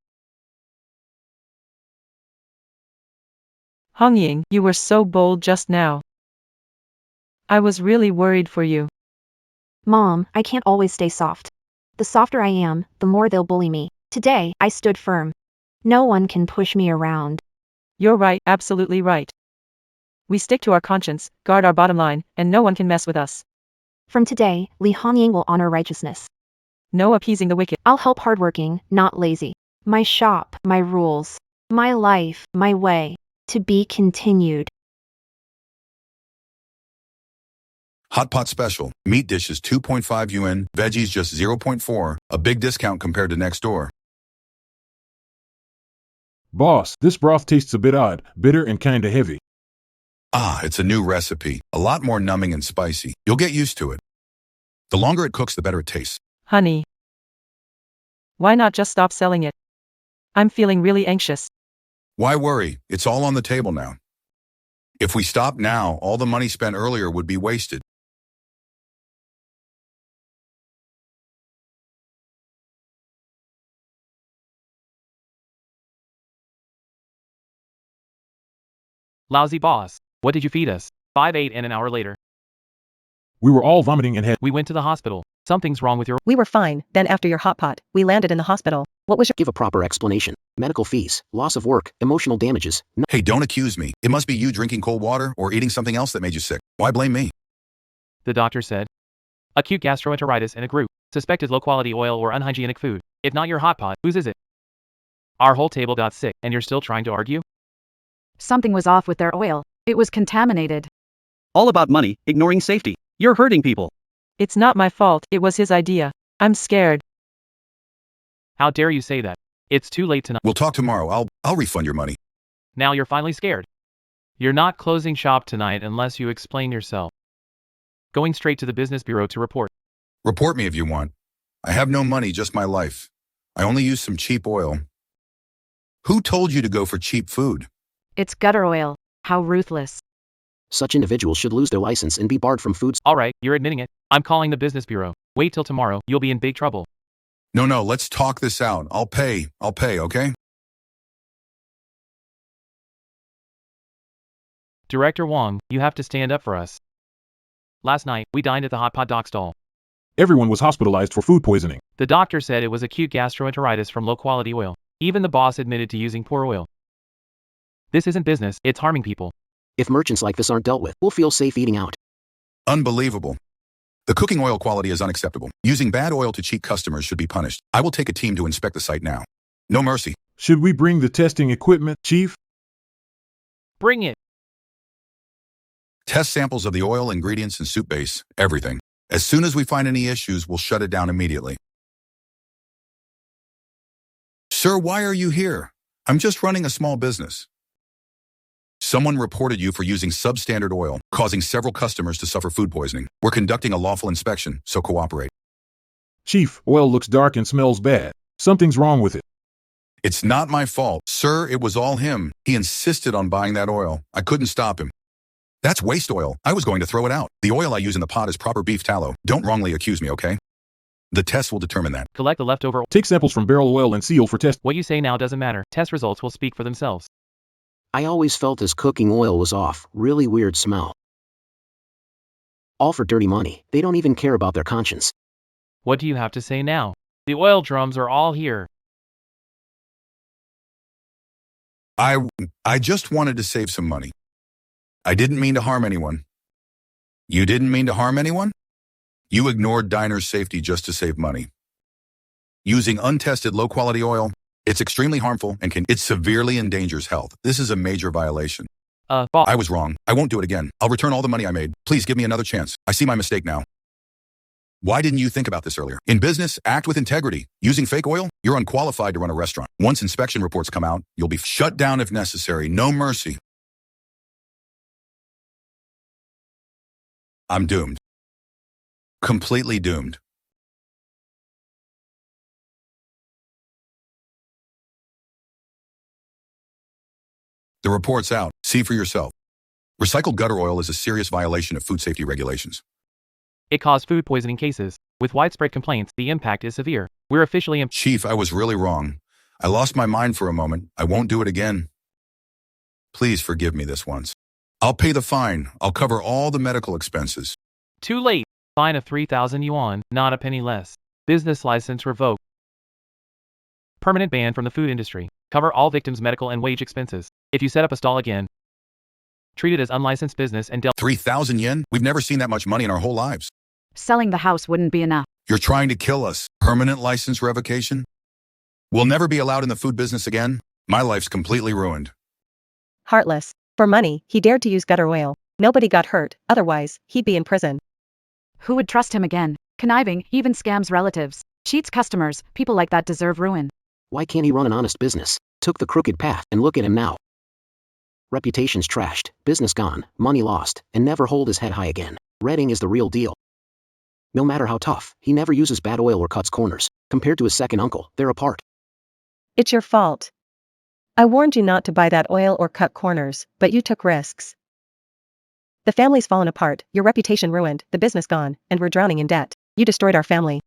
Hongying, you were so bold just now. I was really worried for you. Mom, I can't always stay soft. The softer I am, the more they'll bully me. Today, I stood firm. No one can push me around. You're right, absolutely right. We stick to our conscience, guard our bottom line, and no one can mess with us. From today, Li Hongying will honor righteousness. No appeasing the wicked. I'll help hardworking, not lazy. My shop, my rules. My life, my way. To be continued. Hot pot special. Meat dishes 2.5 UN, veggies just 0.4, a big discount compared to next door. Boss, this broth tastes a bit odd, bitter and kinda heavy. Ah, it's a new recipe. A lot more numbing and spicy. You'll get used to it. The longer it cooks, the better it tastes. Honey, why not just stop selling it? I'm feeling really anxious. Why worry? It's all on the table now. If we stop now, all the money spent earlier would be wasted. Lousy boss. What did you feed us? 5-8 and an hour later. We were all vomiting and had We went to the hospital. Something's wrong with your... We were fine, then after your hot pot, we landed in the hospital. What was your... Give a proper explanation. Medical fees, loss of work, emotional damages. Hey, don't accuse me. It must be you drinking cold water or eating something else that made you sick. Why blame me? The doctor said. Acute gastroenteritis in a group. Suspected low-quality oil or unhygienic food. If not your hot pot, whose is it? Our whole table got sick, and you're still trying to argue? Something was off with their oil. It was contaminated. All about money, ignoring safety. You're hurting people. It's not my fault, it was his idea. I'm scared. How dare you say that? It's too late tonight. We'll talk tomorrow. I'll refund your money. Now you're finally scared. You're not closing shop tonight unless you explain yourself. Going straight to the business bureau to report. Report me if you want. I have no money, just my life. I only use some cheap oil. Who told you to go for cheap food? It's gutter oil. How ruthless. Such individuals should lose their license and be barred from foods. Alright, you're admitting it. I'm calling the business bureau. Wait till tomorrow, you'll be in big trouble. No, let's talk this out. I'll pay, okay? Director Wong, you have to stand up for us. Last night, we dined at the hot pot doc stall. everyone was hospitalized for food poisoning. The doctor said it was acute gastroenteritis from low-quality oil. Even the boss admitted to using poor oil. This isn't business, it's harming people. If merchants like this aren't dealt with, we'll feel safe eating out. Unbelievable. The cooking oil quality is unacceptable. Using bad oil to cheat customers should be punished. I will take a team to inspect the site now. No mercy. Should we bring the testing equipment, Chief? Bring it. Test samples of the oil, ingredients, and soup base, everything. As soon as we find any issues, we'll shut it down immediately. Sir, why are you here? I'm just running a small business. Someone reported you for using substandard oil, causing several customers to suffer food poisoning. We're conducting a lawful inspection, so cooperate. Chief, oil looks dark and smells bad. Something's wrong with it. It's not my fault. Sir, it was all him. He insisted on buying that oil. I couldn't stop him. That's waste oil. I was going to throw it out. The oil I use in the pot is proper beef tallow. Don't wrongly accuse me, okay? The test will determine that. Collect the leftover. Take samples from barrel oil and seal for test. What you say now doesn't matter. Test results will speak for themselves. I always felt his cooking oil was off. Really weird smell. All for dirty money. They don't even care about their conscience. What do you have to say now? The oil drums are all here. I just wanted to save some money. I didn't mean to harm anyone. You didn't mean to harm anyone? You ignored diners' safety just to save money. Using untested low-quality oil, it's extremely harmful and it severely endangers health. This is a major violation. Boss. I was wrong. I won't do it again. I'll return all the money I made. Please give me another chance. I see my mistake now. Why didn't you think about this earlier? In business, act with integrity. Using fake oil? You're unqualified to run a restaurant. Once inspection reports come out, you'll be shut down if necessary. No mercy. I'm doomed. Completely doomed. The report's out. See for yourself. Recycled gutter oil is a serious violation of food safety regulations. It caused food poisoning cases. With widespread complaints, the impact is severe. We're officially Chief, I was really wrong. I lost my mind for a moment. I won't do it again. Please forgive me this once. I'll pay the fine. I'll cover all the medical expenses. Too late. Fine of 3,000 yuan, not a penny less. Business license revoked. Permanent ban from the food industry. Cover all victims' medical and wage expenses. If you set up a stall again, treat it as unlicensed business and 3,000 yen? We've never seen that much money in our whole lives. Selling the house wouldn't be enough. You're trying to kill us. Permanent license revocation? We'll never be allowed in the food business again. My life's completely ruined. Heartless. For money, he dared to use gutter oil. Nobody got hurt, otherwise, he'd be in prison. Who would trust him again? Conniving, he even scams relatives. Cheats customers. People like that deserve ruin. Why can't he run an honest business? Took the crooked path, and look at him now. Reputation's trashed, business gone, money lost, and never hold his head high again. Redding is the real deal. No matter how tough, he never uses bad oil or cuts corners. Compared to his second uncle, they're apart. It's your fault. I warned you not to buy that oil or cut corners, but you took risks. The family's fallen apart, your reputation ruined, the business gone, and we're drowning in debt. You destroyed our family.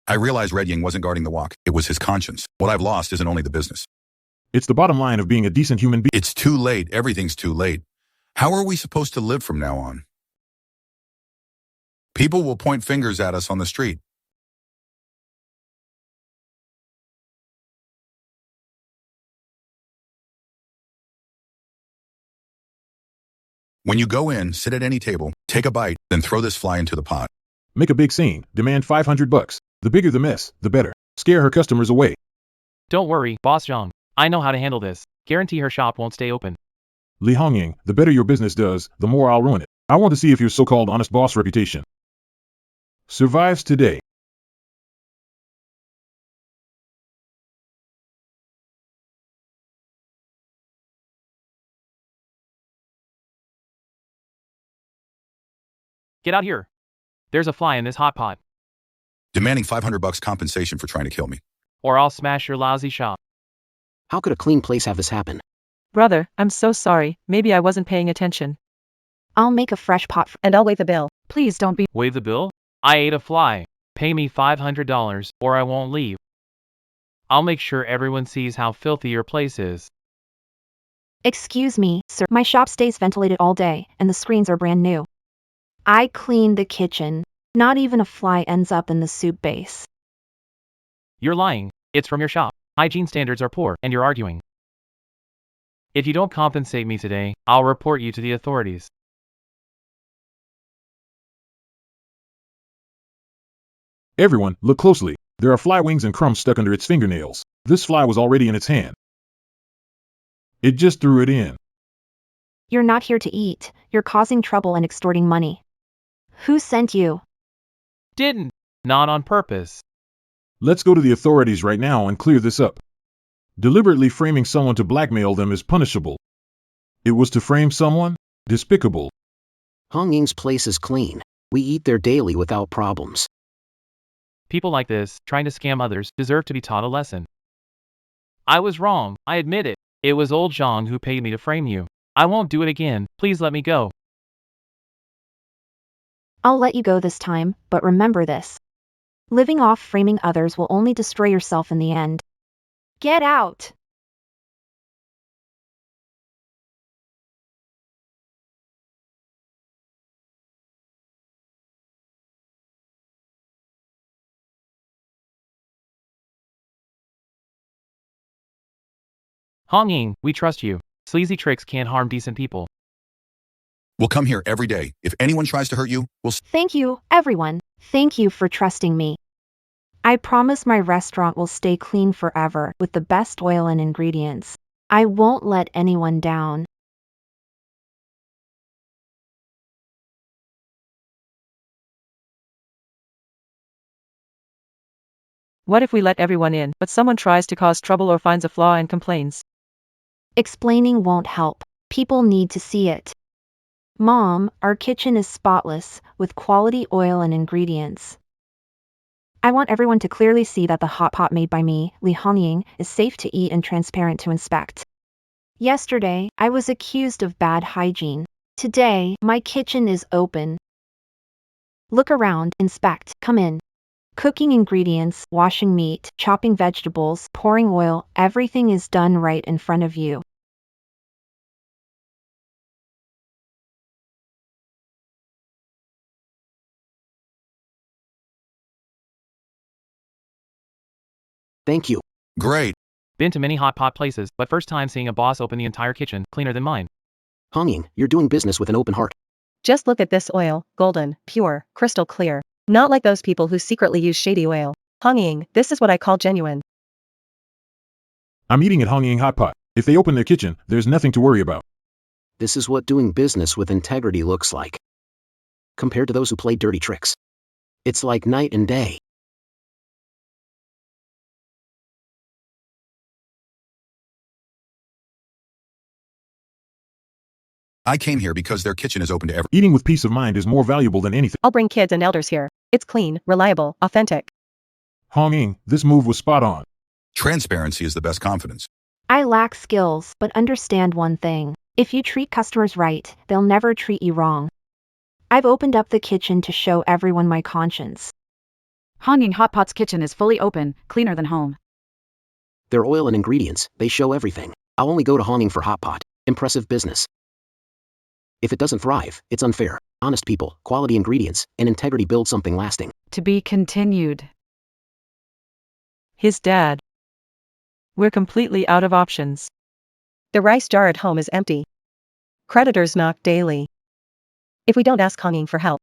I realized Red Ying wasn't guarding the walk. It was his conscience. What I've lost isn't only the business. It's the bottom line of being a decent human being. It's too late. Everything's too late. How are we supposed to live from now on? People will point fingers at us on the street. When you go in, sit at any table, take a bite, then throw this fly into the pot. Make a big scene, demand $500. The bigger the mess, the better. Scare her customers away. Don't worry, Boss Zhang. I know how to handle this. Guarantee her shop won't stay open. Li Hongying, the better your business does, the more I'll ruin it. I want to see if your so-called honest boss reputation survives today. Get out here. There's a fly in this hot pot. Demanding $500 compensation for trying to kill me. Or I'll smash your lousy shop. How could a clean place have this happen? Brother, I'm so sorry. Maybe I wasn't paying attention. I'll make a fresh pot. And I'll waive the bill. Please don't be. Waive the bill? I ate a fly. Pay me $500 or I won't leave. I'll make sure everyone sees how filthy your place is. Excuse me, sir. My shop stays ventilated all day, and the screens are brand new. I cleaned the kitchen. Not even a fly ends up in the soup base. You're lying. It's from your shop. Hygiene standards are poor, and you're arguing. If you don't compensate me today, I'll report you to the authorities. Everyone, look closely. There are fly wings and crumbs stuck under its fingernails. This fly was already in its hand. It just threw it in. You're not here to eat. You're causing trouble and extorting money. Who sent you? Didn't. Not on purpose. Let's go to the authorities right now and clear this up. Deliberately framing someone to blackmail them is punishable. It was to frame someone? Despicable. Hongying's place is clean. We eat there daily without problems. People like this, trying to scam others, deserve to be taught a lesson. I was wrong, I admit it. It was old Zhang who paid me to frame you. I won't do it again, please let me go. I'll let you go this time, but remember this. Living off framing others will only destroy yourself in the end. Get out! Hongying, we trust you. Sleazy tricks can't harm decent people. We'll come here every day. If anyone tries to hurt you, we'll... Thank you, everyone. Thank you for trusting me. I promise my restaurant will stay clean forever with the best oil and ingredients. I won't let anyone down. What if we let everyone in, but someone tries to cause trouble or finds a flaw and complains? Explaining won't help. People need to see it. Mom, our kitchen is spotless, with quality oil and ingredients. I want everyone to clearly see that the hot pot made by me, Li Hongying, is safe to eat and transparent to inspect. Yesterday, I was accused of bad hygiene. Today, my kitchen is open. Look around, inspect, come in. Cooking ingredients, washing meat, chopping vegetables, pouring oil, everything is done right in front of you. Thank you. Great. Been to many hot pot places, but first time seeing a boss open the entire kitchen, cleaner than mine. Hongying, you're doing business with an open heart. Just look at this oil, golden, pure, crystal clear. Not like those people who secretly use shady oil. Hongying, this is what I call genuine. I'm eating at Hongying Hot Pot. If they open their kitchen, there's nothing to worry about. This is what doing business with integrity looks like. Compared to those who play dirty tricks. It's like night and day. I came here because their kitchen is open to everyone. Eating with peace of mind is more valuable than anything. I'll bring kids and elders here. It's clean, reliable, authentic. Hong Ying, this move was spot on. Transparency is the best confidence. I lack skills, but understand one thing. If you treat customers right, they'll never treat you wrong. I've opened up the kitchen to show everyone my conscience. Honging Hot Pot's kitchen is fully open, cleaner than home. Their oil and ingredients, they show everything. I'll only go to Honging for Hot Pot. Impressive business. If it doesn't thrive, it's unfair. Honest people, quality ingredients, and integrity build something lasting. To be continued. His dad. We're completely out of options. The rice jar at home is empty. Creditors knock daily. If we don't ask Honging for help,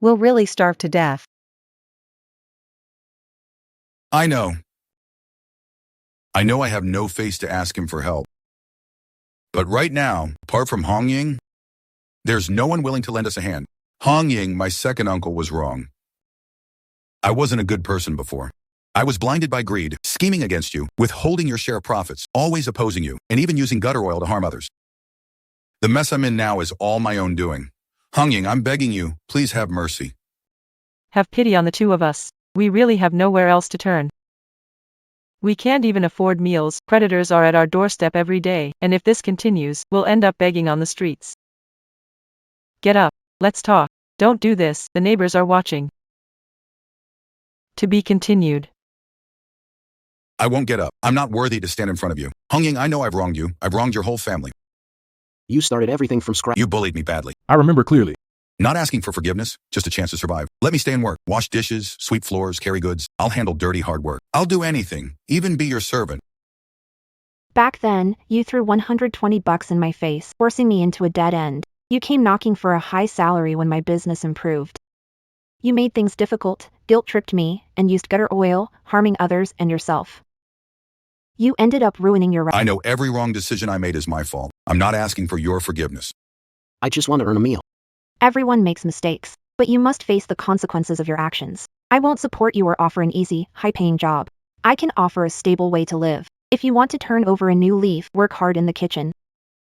we'll really starve to death. I know I have no face to ask him for help. But right now, apart from Hong Ying, there's no one willing to lend us a hand. Hong Ying, my second uncle, was wrong. I wasn't a good person before. I was blinded by greed, scheming against you, withholding your share of profits, always opposing you, and even using gutter oil to harm others. The mess I'm in now is all my own doing. Hong Ying, I'm begging you, please have mercy. Have pity on the two of us. We really have nowhere else to turn. We can't even afford meals, creditors are at our doorstep every day, and if this continues, we'll end up begging on the streets. Get up. Let's talk. Don't do this, the neighbors are watching. To be continued. I won't get up. I'm not worthy to stand in front of you. Hong Ying, I know I've wronged you. I've wronged your whole family. You started everything from scratch. You bullied me badly. I remember clearly. Not asking for forgiveness, just a chance to survive. Let me stay and work. Wash dishes, sweep floors, carry goods. I'll handle dirty, hard work. I'll do anything, even be your servant. Back then, you threw $120 in my face, forcing me into a dead end. You came knocking for a high salary when my business improved. You made things difficult, guilt-tripped me, and used gutter oil, harming others and yourself. You ended up ruining your I know every wrong decision I made is my fault. I'm not asking for your forgiveness. I just want to earn a meal. Everyone makes mistakes, but you must face the consequences of your actions. I won't support you or offer an easy, high-paying job. I can offer a stable way to live. If you want to turn over a new leaf, work hard in the kitchen.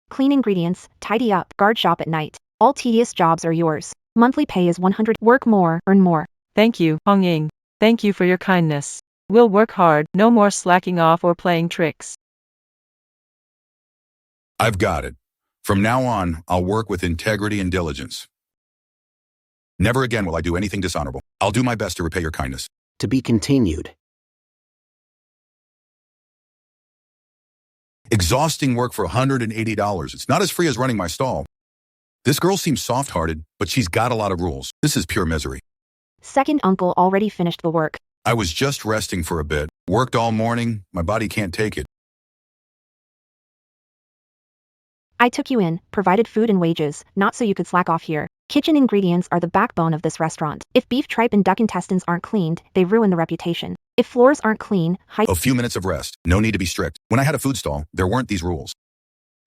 Clean ingredients, tidy up, guard shop at night. All tedious jobs are yours. Monthly pay is 100. Work more, earn more. Thank you, Hong Ying. Thank you for your kindness. We'll work hard, no more slacking off or playing tricks. I've got it. From now on, I'll work with integrity and diligence. Never again will I do anything dishonorable. I'll do my best to repay your kindness. To be continued. Exhausting work for $180. It's not as free as running my stall. This girl seems soft-hearted, but she's got a lot of rules. This is pure misery. Second uncle already finished the work. I was just resting for a bit. Worked all morning. My body can't take it. I took you in, provided food and wages, not so you could slack off here. Kitchen ingredients are the backbone of this restaurant. If beef tripe and duck intestines aren't cleaned, they ruin the reputation. If floors aren't clean, A few minutes of rest. No need to be strict. When I had a food stall, there weren't these rules.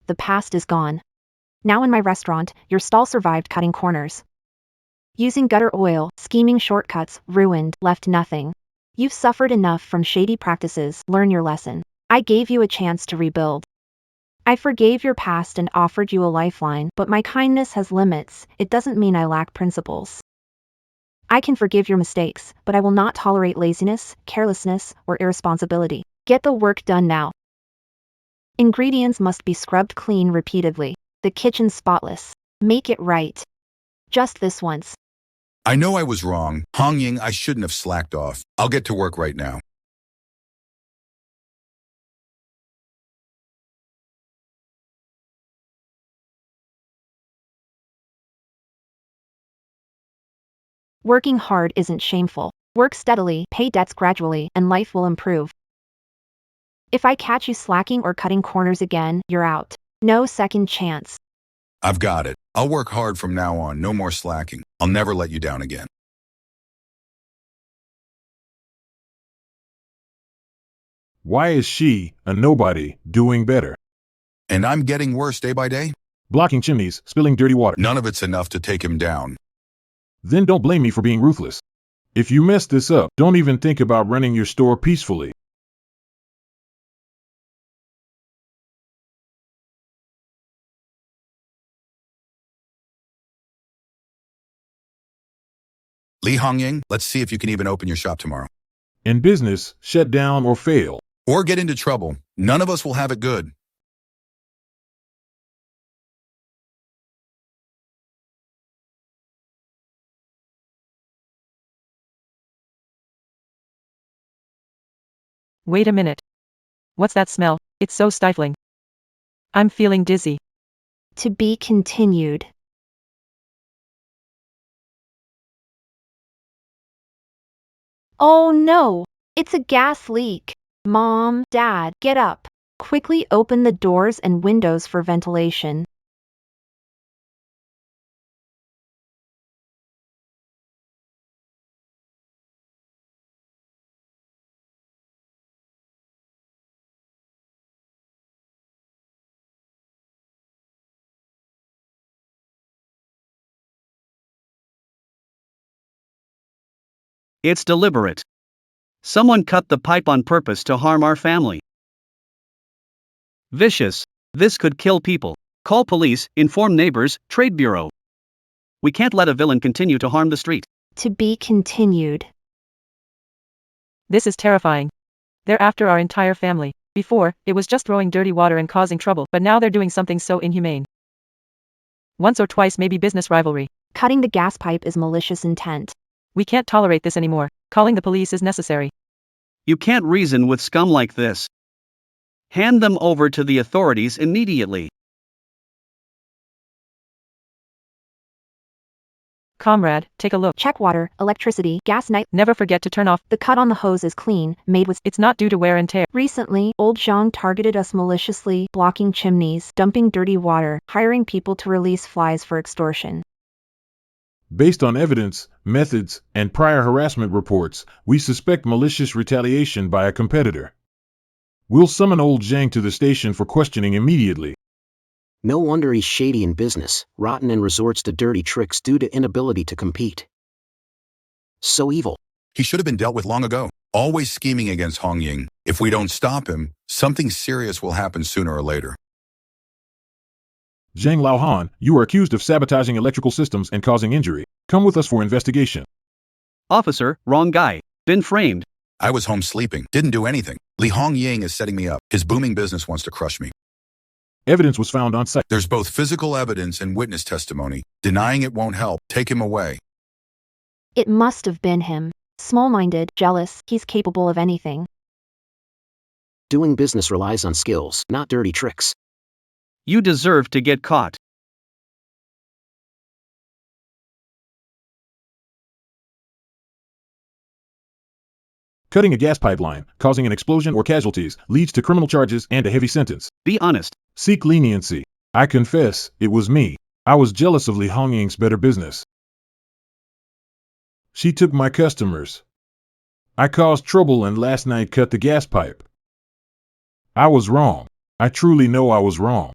The past is gone. Now in my restaurant, your stall survived cutting corners. Using gutter oil, scheming shortcuts, ruined, left nothing. You've suffered enough from shady practices, learn your lesson. I gave you a chance to rebuild. I forgave your past and offered you a lifeline, but my kindness has limits. It doesn't mean I lack principles. I can forgive your mistakes, but I will not tolerate laziness, carelessness, or irresponsibility. Get the work done now. Ingredients must be scrubbed clean repeatedly. The kitchen spotless. Make it right. Just this once. I know I was wrong. Hong Ying, I shouldn't have slacked off. I'll get to work right now. Working hard isn't shameful. Work steadily, pay debts gradually, and life will improve. If I catch you slacking or cutting corners again, you're out. No second chance. I've got it. I'll work hard from now on. No more slacking. I'll never let you down again. Why is she, a nobody, doing better? And I'm getting worse day by day? Blocking chimneys, spilling dirty water. None of it's enough to take him down. Then don't blame me for being ruthless. If you mess this up, don't even think about running your store peacefully. Li Hongying, let's see if you can even open your shop tomorrow. In business, shut down or fail. Or get into trouble. None of us will have it good. Wait a minute. What's that smell? It's so stifling. I'm feeling dizzy. To be continued. Oh no! It's a gas leak. Mom, Dad, get up. Quickly open the doors and windows for ventilation. It's deliberate. Someone cut the pipe on purpose to harm our family. Vicious. This could kill people. Call police, inform neighbors, trade bureau. We can't let a villain continue to harm the street. To be continued. This is terrifying. They're after our entire family. Before, it was just throwing dirty water and causing trouble, but now they're doing something so inhumane. Once or twice maybe business rivalry. Cutting the gas pipe is malicious intent. We can't tolerate this anymore. Calling the police is necessary. You can't reason with scum like this. Hand them over to the authorities immediately. Comrade, take a look. Check water, electricity, gas night. Never forget to turn off. The cut on the hose is clean, made with. It's not due to wear and tear. Recently, old Zhang targeted us maliciously, blocking chimneys, dumping dirty water, hiring people to release flies for extortion. Based on evidence, methods, and prior harassment reports, we suspect malicious retaliation by a competitor. We'll summon old Zhang to the station for questioning immediately. No wonder he's shady in business, rotten and resorts to dirty tricks due to inability to compete. So evil. He should have been dealt with long ago. Always scheming against Hongying. If we don't stop him, something serious will happen sooner or later. Zhang Laohan, you are accused of sabotaging electrical systems and causing injury. Come with us for investigation. Officer, wrong guy. Been framed. I was home sleeping, didn't do anything. Li Hongying is setting me up. His booming business wants to crush me. Evidence was found on site. There's both physical evidence and witness testimony. Denying it won't help. Take him away. It must have been him. Small-minded, jealous, he's capable of anything. Doing business relies on skills, not dirty tricks. You deserve to get caught. Cutting a gas pipeline, causing an explosion or casualties, leads to criminal charges and a heavy sentence. Be honest. Seek leniency. I confess, it was me. I was jealous of Li Hongying's better business. She took my customers. I caused trouble and last night cut the gas pipe. I was wrong. I truly know I was wrong.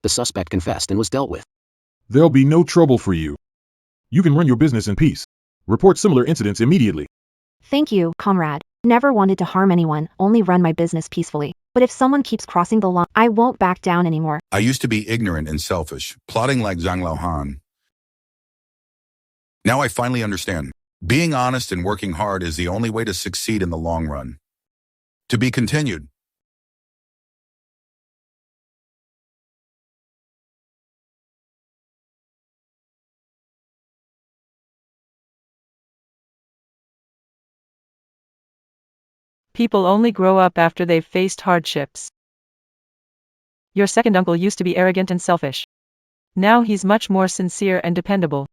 The suspect confessed and was dealt with. There'll be no trouble for you. You can run your business in peace. Report similar incidents immediately. Thank you, comrade. Never wanted to harm anyone, only run my business peacefully. But if someone keeps crossing the line, I won't back down anymore. I used to be ignorant and selfish, plotting like Zhang Laohan. Now I finally understand. Being honest and working hard is the only way to succeed in the long run. To be continued. People only grow up after they've faced hardships. Your second uncle used to be arrogant and selfish. Now he's much more sincere and dependable.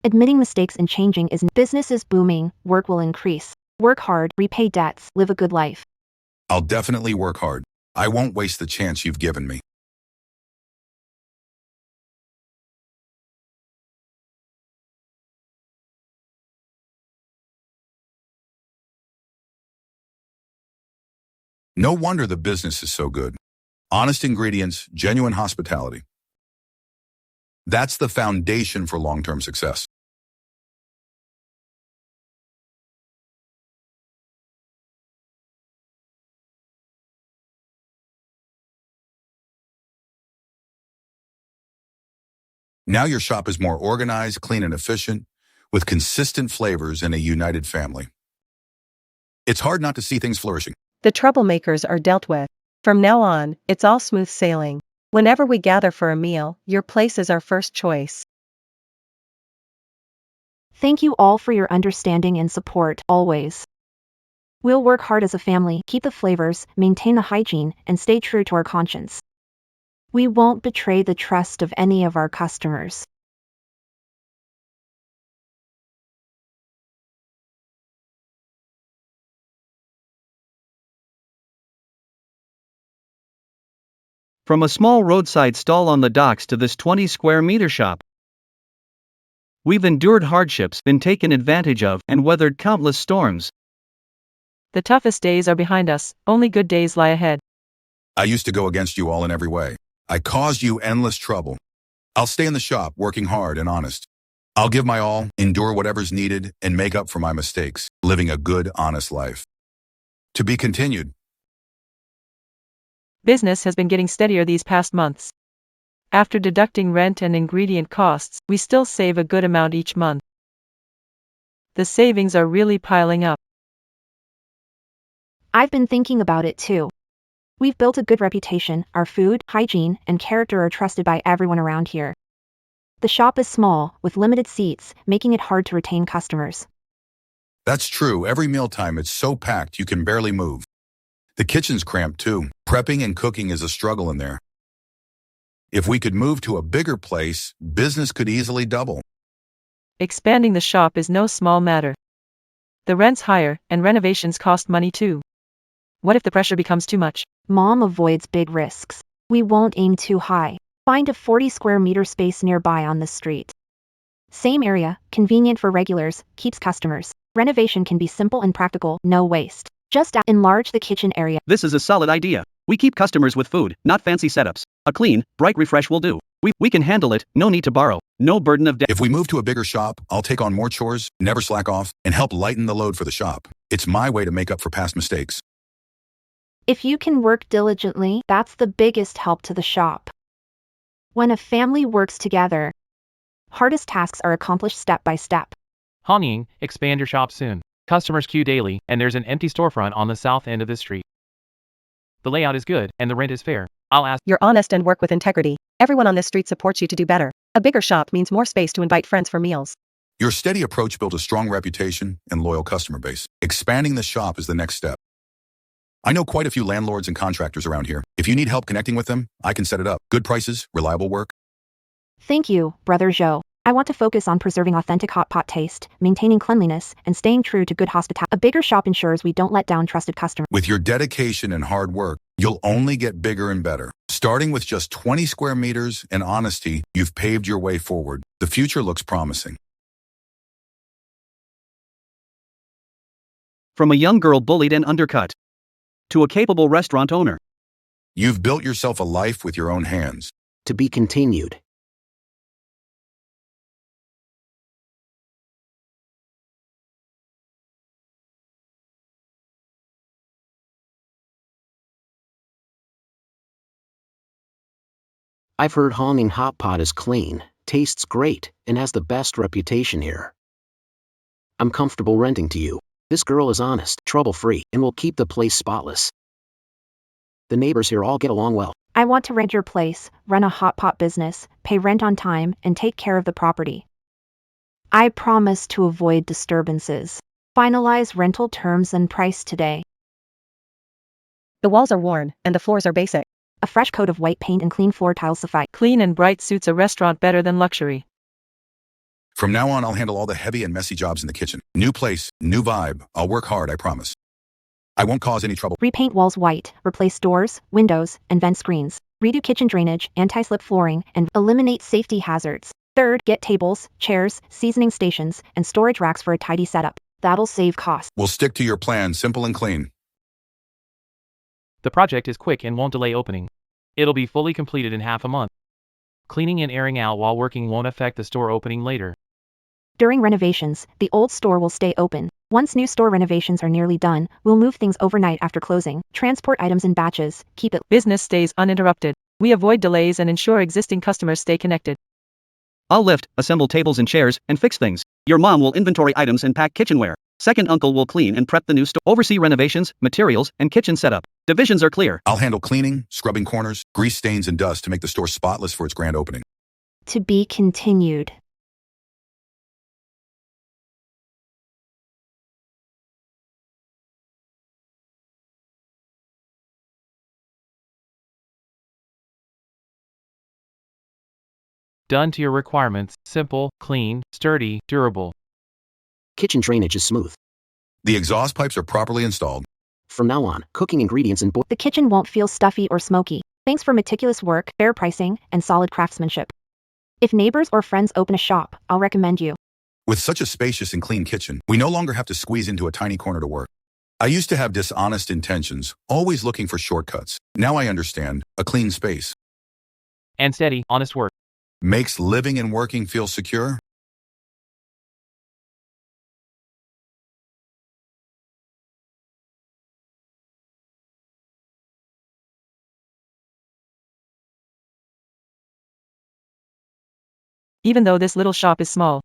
Admitting mistakes and changing is. Business is booming, work will increase. Work hard, repay debts, live a good life. I'll definitely work hard. I won't waste the chance you've given me. No wonder the business is so good. Honest ingredients, genuine hospitality. That's the foundation for long-term success. Now your shop is more organized, clean, and efficient, with consistent flavors and a united family. It's hard not to see things flourishing. The troublemakers are dealt with. From now on, it's all smooth sailing. Whenever we gather for a meal, your place is our first choice. Thank you all for your understanding and support, always. We'll work hard as a family, keep the flavors, maintain the hygiene, and stay true to our conscience. We won't betray the trust of any of our customers. From a small roadside stall on the docks to this 20 square meter shop, we've endured hardships, been taken advantage of, and weathered countless storms. The toughest days are behind us, only good days lie ahead. I used to go against you all in every way. I caused you endless trouble. I'll stay in the shop, working hard and honest. I'll give my all, endure whatever's needed, and make up for my mistakes, living a good, honest life. To be continued. Business has been getting steadier these past months. After deducting rent and ingredient costs, we still save a good amount each month. The savings are really piling up. I've been thinking about it too. We've built a good reputation, our food, hygiene, and character are trusted by everyone around here. The shop is small, with limited seats, making it hard to retain customers. That's true. Every mealtime it's so packed you can barely move. The kitchen's cramped too. Prepping and cooking is a struggle in there. If we could move to a bigger place, business could easily double. Expanding the shop is no small matter. The rent's higher, and renovations cost money too. What if the pressure becomes too much? Mom avoids big risks. We won't aim too high. Find a 40 square meter space nearby on the street. Same area, convenient for regulars, keeps customers. Renovation can be simple and practical, no waste. Just enlarge the kitchen area. This is a solid idea. We keep customers with food, not fancy setups. A clean, bright refresh will do. We can handle it, no need to borrow, no burden of debt. If we move to a bigger shop, I'll take on more chores, never slack off, and help lighten the load for the shop. It's my way to make up for past mistakes. If you can work diligently, that's the biggest help to the shop. When a family works together, hardest tasks are accomplished step by step. Hanying, expand your shop soon. Customers queue daily, and there's an empty storefront on the south end of the street. The layout is good, and the rent is fair. I'll ask. You're honest and work with integrity. Everyone on this street supports you to do better. A bigger shop means more space to invite friends for meals. Your steady approach built a strong reputation and loyal customer base. Expanding the shop is the next step. I know quite a few landlords and contractors around here. If you need help connecting with them, I can set it up. Good prices, reliable work. Thank you, Brother Joe. I want to focus on preserving authentic hot pot taste, maintaining cleanliness, and staying true to good hospitality. A bigger shop ensures we don't let down trusted customers. With your dedication and hard work, you'll only get bigger and better. Starting with just 20 square meters and honesty, you've paved your way forward. The future looks promising. From a young girl bullied and undercut to a capable restaurant owner, You've built yourself a life with your own hands. To be continued. I've heard Honging Hot Pot is clean, tastes great, and has the best reputation here. I'm comfortable renting to you. This girl is honest, trouble-free, and will keep the place spotless. The neighbors here all get along well. I want to rent your place, run a hot pot business, pay rent on time, and take care of the property. I promise to avoid disturbances. Finalize rental terms and price today. The walls are worn, and the floors are basic. A fresh coat of white paint and clean floor tiles suffice. Clean and bright suits a restaurant better than luxury. From now on, I'll handle all the heavy and messy jobs in the kitchen. New place, new vibe. I'll work hard, I promise. I won't cause any trouble. Repaint walls white, replace doors, windows, and vent screens. Redo kitchen drainage, anti-slip flooring, and eliminate safety hazards. Third, get tables, chairs, seasoning stations, and storage racks for a tidy setup. That'll save costs. We'll stick to your plan, simple and clean. The project is quick and won't delay opening. It'll be fully completed in half a month. Cleaning and airing out while working won't affect the store opening later. During renovations, the old store will stay open. Once new store renovations are nearly done, we'll move things overnight after closing, transport items in batches, keep it. Business stays uninterrupted. We avoid delays and ensure existing customers stay connected. I'll lift, assemble tables and chairs, and fix things. Your mom will inventory items and pack kitchenware. Second uncle will clean and prep the new store, oversee renovations, materials, and kitchen setup. Divisions are clear. I'll handle cleaning, scrubbing corners, grease stains and dust to make the store spotless for its grand opening. To be continued. Done to your requirements, simple, clean, sturdy, durable. Kitchen drainage is smooth. The exhaust pipes are properly installed. From now on, cooking ingredients and The kitchen won't feel stuffy or smoky. Thanks for meticulous work, fair pricing, and solid craftsmanship. If neighbors or friends open a shop, I'll recommend you. With such a spacious and clean kitchen, we no longer have to squeeze into a tiny corner to work. I used to have dishonest intentions, always looking for shortcuts. Now I understand, a clean space And steady, honest work. makes living and working feel secure. Even though this little shop is small.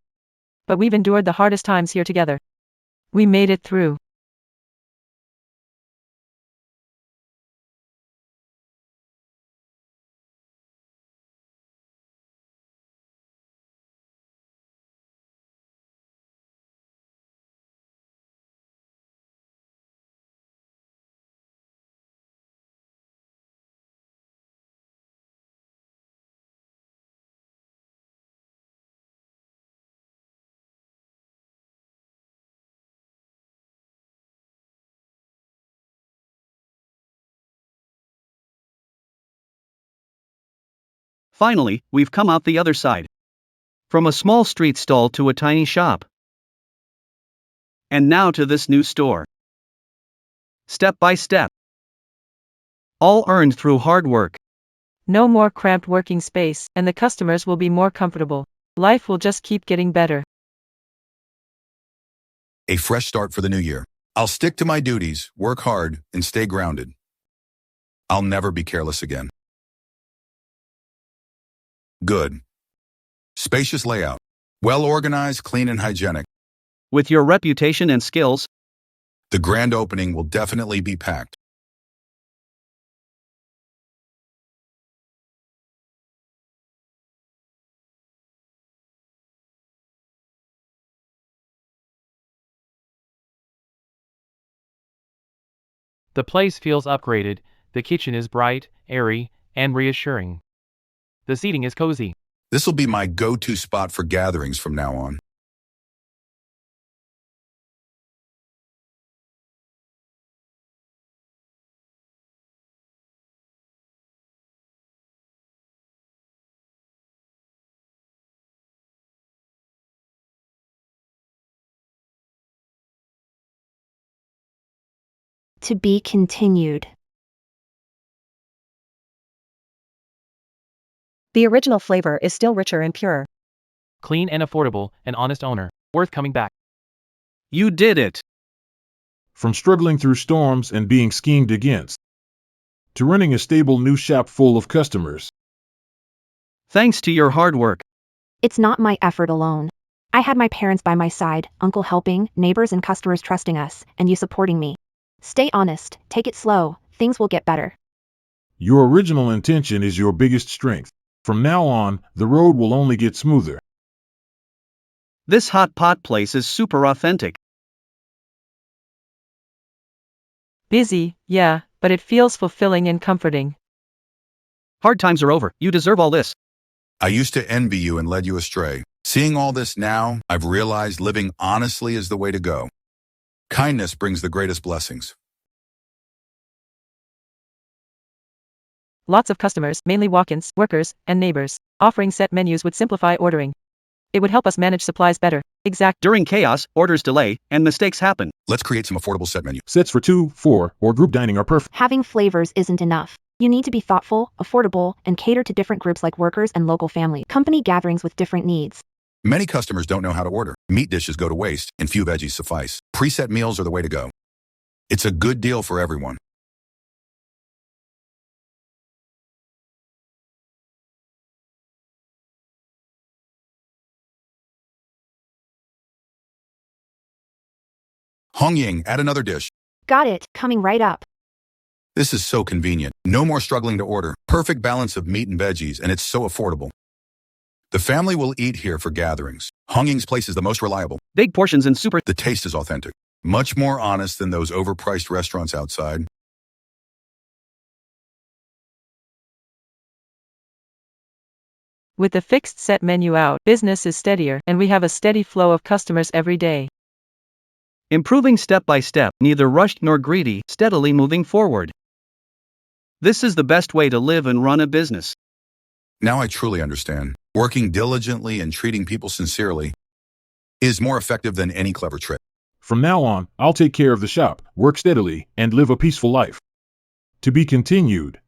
But we've endured the hardest times here together. We made it through. Finally, we've come out the other side. From a small street stall to a tiny shop. And now to this new store. Step by step. All earned through hard work. No more cramped working space, and the customers will be more comfortable. Life will just keep getting better. A fresh start for the new year. I'll stick to my duties, work hard, and stay grounded. I'll never be careless again. Good. Spacious layout. Well organized, clean, and hygienic. With your reputation and skills, The grand opening will definitely be packed. The place feels upgraded, the kitchen is bright, airy, and reassuring. The seating is cozy. This will be my go-to spot for gatherings from now on. To be continued. The original flavor is still richer and purer. Clean and affordable, an honest owner. Worth coming back. you did it. From struggling through storms and being schemed against, to running a stable new shop full of customers. Thanks to your hard work. It's not my effort alone. I had my parents by my side, uncle helping, neighbors and customers trusting us, and you supporting me. Stay honest, take it slow, things will get better. Your original intention is your biggest strength. From now on, the road will only get smoother. This hot pot place is super authentic. Busy, yeah, but it feels fulfilling and comforting. Hard times are over, you deserve all this. I used to envy you and led you astray. Seeing all this now, I've realized living honestly is the way to go. Kindness brings the greatest blessings. Lots of customers, mainly walk-ins, workers, and neighbors. Offering set menus would simplify ordering. It would help us manage supplies better. Exact. During chaos, orders delay, and mistakes happen. Let's create some affordable set menu. Sets for 2, 4, or group dining are perfect. Having flavors isn't enough. You need to be thoughtful, affordable, and cater to different groups like workers and local family. Company gatherings with different needs. Many customers don't know how to order. Meat dishes go to waste, and few veggies suffice. Preset meals are the way to go. It's a good deal for everyone. Hong Ying, add another dish. Got it, coming right up. This is so convenient. No more struggling to order. Perfect balance of meat and veggies, and it's so affordable. The family will eat here for gatherings. Hong Ying's place is the most reliable. Big portions and super. The taste is authentic. Much more honest than those overpriced restaurants outside. With the fixed set menu out, business is steadier, and we have a steady flow of customers every day. Improving step by step, neither rushed nor greedy, steadily moving forward. This is the best way to live and run a business. Now I truly understand. Working diligently and treating people sincerely is more effective than any clever trick. From now on, I'll take care of the shop, work steadily, and live a peaceful life. To be continued.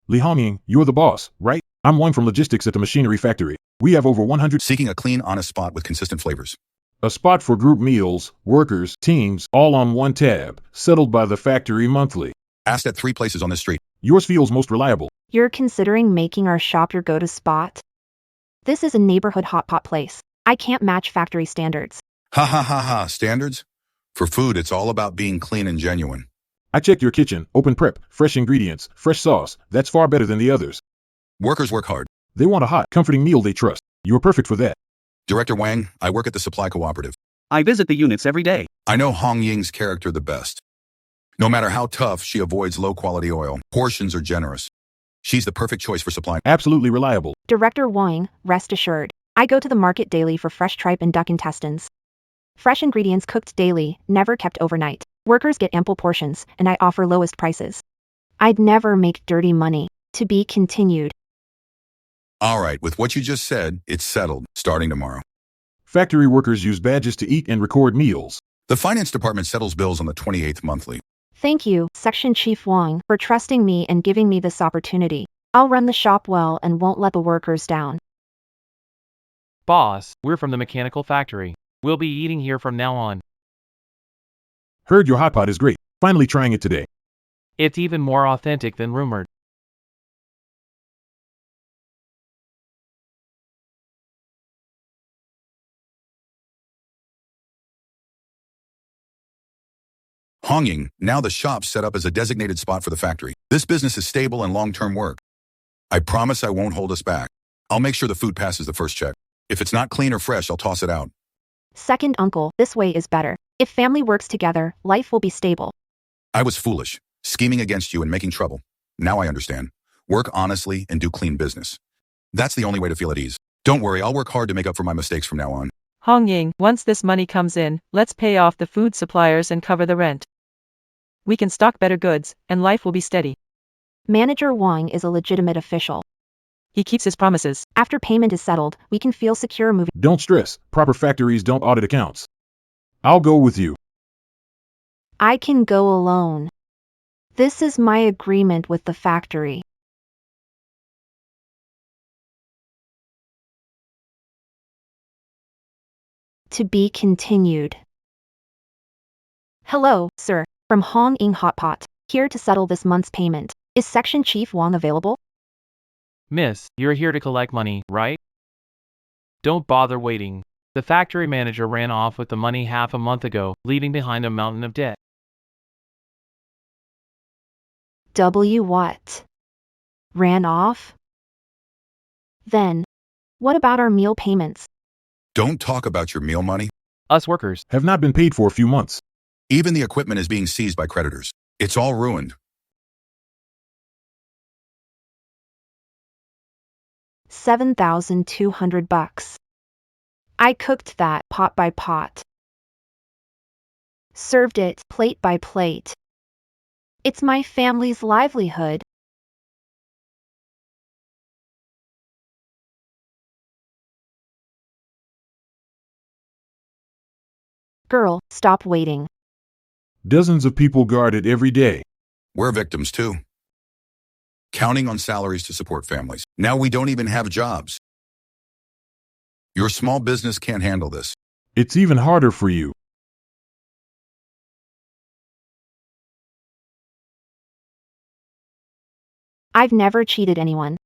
Li Hongying, you're the boss, right? I'm Wang from logistics at the machinery factory. We have over 100. Seeking a clean, honest spot with consistent flavors. A spot for group meals, workers, teams, all on one tab, settled by the factory monthly. Asked at 3 places on this street. Yours feels most reliable. You're considering making our shop your go-to spot? This is a neighborhood hot pot place. I can't match factory standards. Ha ha ha ha, standards? For food, it's all about being clean and genuine. I checked your kitchen, open prep, fresh ingredients, fresh sauce. That's far better than the others. Workers work hard. They want a hot, comforting meal they trust. You're perfect for that. Director Wang, I work at the supply cooperative. I visit the units every day. I know Hong Ying's character the best. No matter how tough, she avoids low-quality oil. Portions are generous. She's the perfect choice for supply. Absolutely reliable. Director Wang, rest assured. I go to the market daily for fresh tripe and duck intestines. Fresh ingredients cooked daily, never kept overnight. Workers get ample portions, and I offer lowest prices. I'd never make dirty money. To be continued. All right, with what you just said, it's settled, starting tomorrow. Factory workers use badges to eat and record meals. The finance department settles bills on the 28th monthly. Thank you, Section Chief Wang, for trusting me and giving me this opportunity. I'll run the shop well and won't let the workers down. Boss, we're from the mechanical factory. We'll be eating here from now on. Heard your hot pot is great. Finally trying it today. It's even more authentic than rumored. Hong Ying, now the shop's set up as a designated spot for the factory. This business is stable and long-term work. I promise I won't hold us back. I'll make sure the food passes the first check. If it's not clean or fresh, I'll toss it out. Second uncle, this way is better. If family works together, life will be stable. I was foolish, scheming against you and making trouble. Now I understand. Work honestly and do clean business. That's the only way to feel at ease. Don't worry, I'll work hard to make up for my mistakes from now on. Hong Ying, once this money comes in, let's pay off the food suppliers and cover the rent. We can stock better goods, and life will be steady. Manager Wang is a legitimate official. He keeps his promises. After payment is settled, we can feel secure moving. Don't stress. Proper factories don't audit accounts. I'll go with you. I can go alone. This is my agreement with the factory. To be continued. Hello, sir. From Hong Ying Hot Pot. Here to settle this month's payment. Is Section Chief Wang available? Miss, you're here to collect money, right? Don't bother waiting. The factory manager ran off with the money half a month ago, leaving behind a mountain of debt. What? Ran off? Then, what about our meal payments? Don't talk about your meal money. Us workers. Have not been paid for a few months. Even the equipment is being seized by creditors. It's all ruined. $7,200. I cooked that pot by pot. Served it plate by plate. It's my family's livelihood. Girl, stop waiting. Dozens of people guard it every day. We're victims too. Counting on salaries to support families. Now we don't even have jobs. Your small business can't handle this. It's even harder for you. I've never cheated anyone.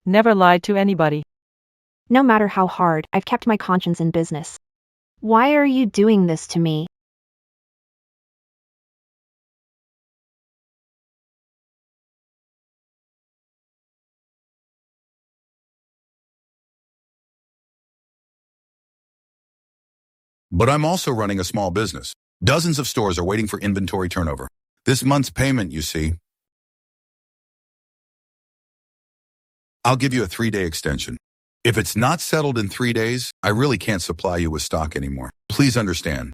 Never lied to anybody. No matter how hard, I've kept my conscience in business. Why are you doing this to me? But I'm also running a small business. Dozens of stores are waiting for inventory turnover. This month's payment, you see. I'll give you a 3-day extension. If it's not settled in 3 days, I really can't supply you with stock anymore. Please understand.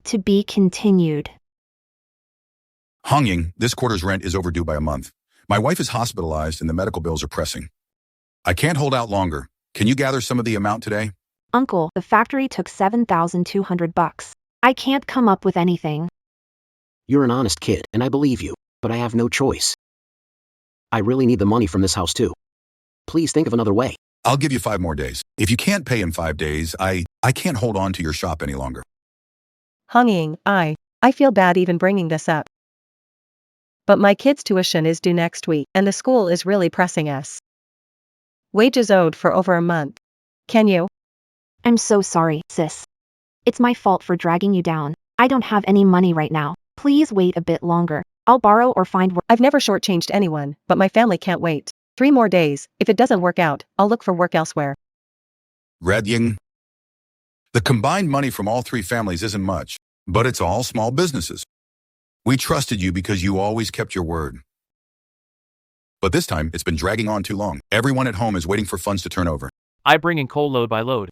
To be continued. Hong Ying, this quarter's rent is overdue by a month. My wife is hospitalized and the medical bills are pressing. I can't hold out longer. Can you gather some of the amount today? Uncle, the factory took $7,200. I can't come up with anything. You're an honest kid, and I believe you, but I have no choice. I really need the money from this house too. Please think of another way. I'll give you 5 more days. If you can't pay in 5 days, I can't hold on to your shop any longer. Hong Ying, I feel bad even bringing this up. But my kid's tuition is due next week, and the school is really pressing us. Wages owed for over a month. Can you? I'm so sorry, sis. It's my fault for dragging you down. I don't have any money right now. Please wait a bit longer. I'll borrow or find work. I've never shortchanged anyone, but my family can't wait. 3 more days. If it doesn't work out, I'll look for work elsewhere. Red Ying. The combined money from all 3 families isn't much, but it's all small businesses. We trusted you because you always kept your word. But this time, it's been dragging on too long. Everyone at home is waiting for funds to turn over. I bring in coal load by load.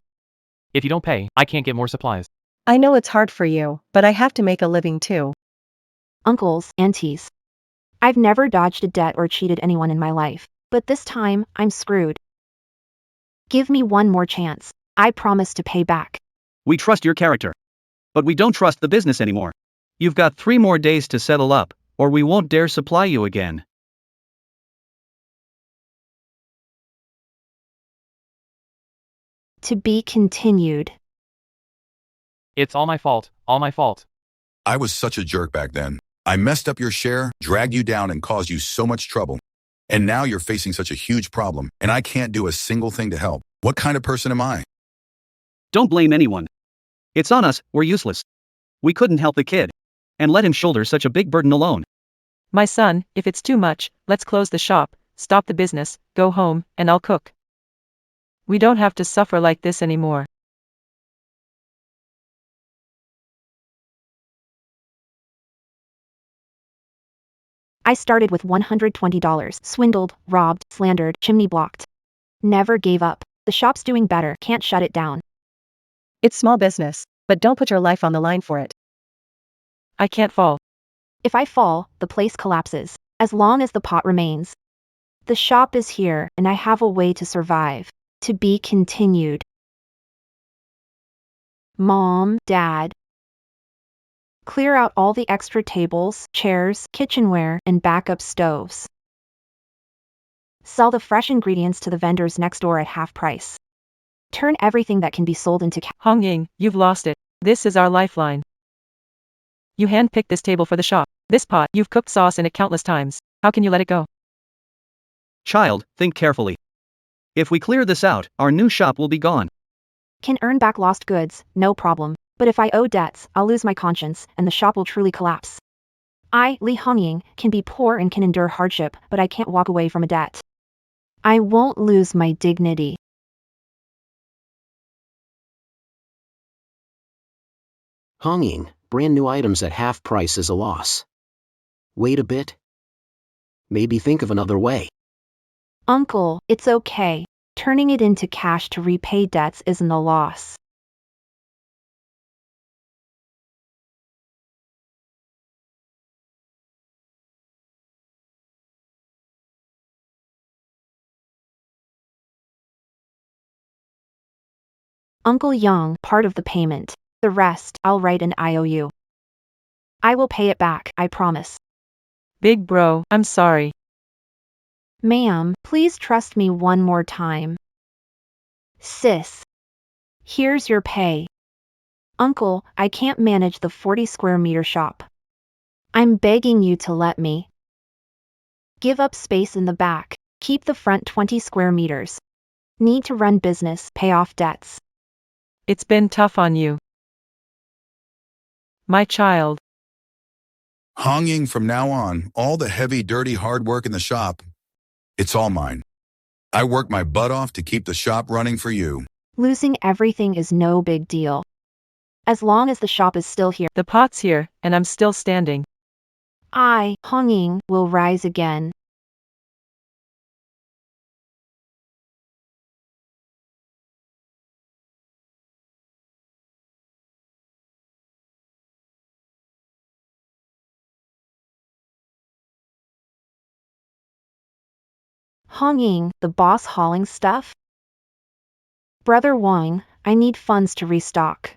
If you don't pay, I can't get more supplies. I know it's hard for you, but I have to make a living too. Uncles, aunties. I've never dodged a debt or cheated anyone in my life, but this time, I'm screwed. Give me one more chance. I promise to pay back. We trust your character. But we don't trust the business anymore. You've got 3 more days to settle up, or we won't dare supply you again. To be continued. It's all my fault, all my fault. I was such a jerk back then. I messed up your share, dragged you down, and caused you so much trouble. And now you're facing such a huge problem, and I can't do a single thing to help. What kind of person am I? Don't blame anyone. It's on us, we're useless. We couldn't help the kid. And let him shoulder such a big burden alone. My son, if it's too much, let's close the shop, stop the business, go home, and I'll cook. We don't have to suffer like this anymore. I started with $120, swindled, robbed, slandered, chimney blocked. Never gave up. The shop's doing better, can't shut it down. It's small business, but don't put your life on the line for it. I can't fall. If I fall, the place collapses, as long as the pot remains. The shop is here, and I have a way to survive. To be continued. Mom, Dad. Clear out all the extra tables, chairs, kitchenware, and backup stoves. Sell the fresh ingredients to the vendors next door at half price. Turn everything that can be sold into cash. Hong Ying, you've lost it. This is our lifeline. You handpicked this table for the shop. This pot, you've cooked sauce in it countless times. How can you let it go? Child, think carefully. If we clear this out, our new shop will be gone. Can earn back lost goods, no problem. But if I owe debts, I'll lose my conscience, and the shop will truly collapse. I, Li Hongying, can be poor and can endure hardship, but I can't walk away from a debt. I won't lose my dignity. Hong Ying, brand new items at half price is a loss. Wait a bit. Maybe think of another way. Uncle, it's okay. Turning it into cash to repay debts isn't a loss. Uncle Young, part of the payment. The rest, I'll write an IOU. I will pay it back, I promise. Big bro, I'm sorry. Ma'am, please trust me one more time. Sis. Here's your pay. Uncle, I can't manage the 40 square meter shop. I'm begging you to let me. Give up space in the back. Keep the front 20 square meters. Need to run business, pay off debts. It's been tough on you. My child. Hong Ying, from now on, all the heavy, dirty, hard work in the shop, it's all mine. I work my butt off to keep the shop running for you. Losing everything is no big deal. As long as the shop is still here, The pot's here, and I'm still standing. I, Hong Ying, will rise again. Hong Ying, the boss hauling stuff? Brother Wang, I need funds to restock.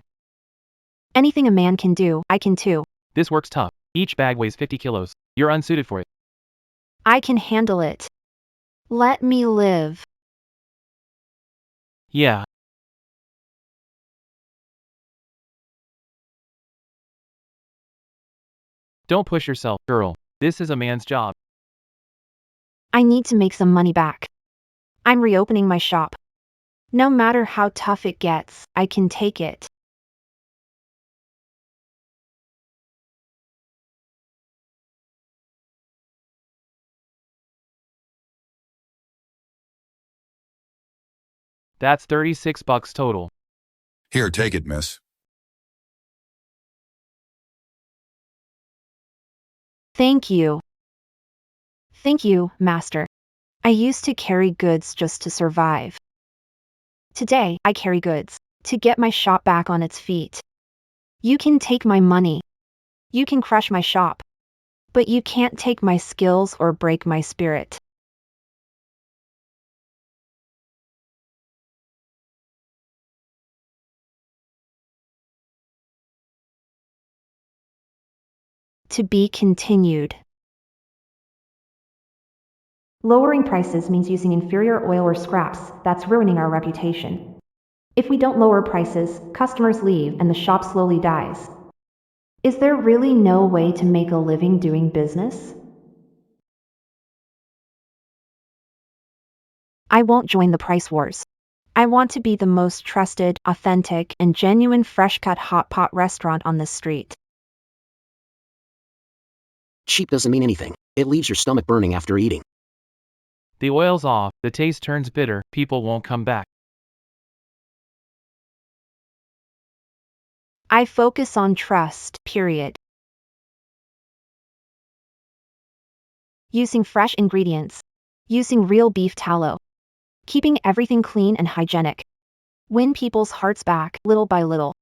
Anything a man can do, I can too. This work's tough. Each bag weighs 50 kilos. You're unsuited for it. I can handle it. Let me live. Yeah. Don't push yourself, girl. This is a man's job. I need to make some money back. I'm reopening my shop. No matter how tough it gets, I can take it. That's $36 total. Here, take it, miss. Thank you. Thank you, master. I used to carry goods just to survive. Today, I carry goods to get my shop back on its feet. You can take my money. You can crush my shop. But you can't take my skills or break my spirit. To be continued. Lowering prices means using inferior oil or scraps. That's ruining our reputation. If we don't lower prices, customers leave and the shop slowly dies. Is there really no way to make a living doing business? I won't join the price wars. I want to be the most trusted, authentic, and genuine fresh-cut hot pot restaurant on this street. Cheap doesn't mean anything. It leaves your stomach burning after eating. The oil's off, the taste turns bitter, people won't come back. I focus on trust, period. Using fresh ingredients. Using real beef tallow. Keeping everything clean and hygienic. Win people's hearts back, little by little.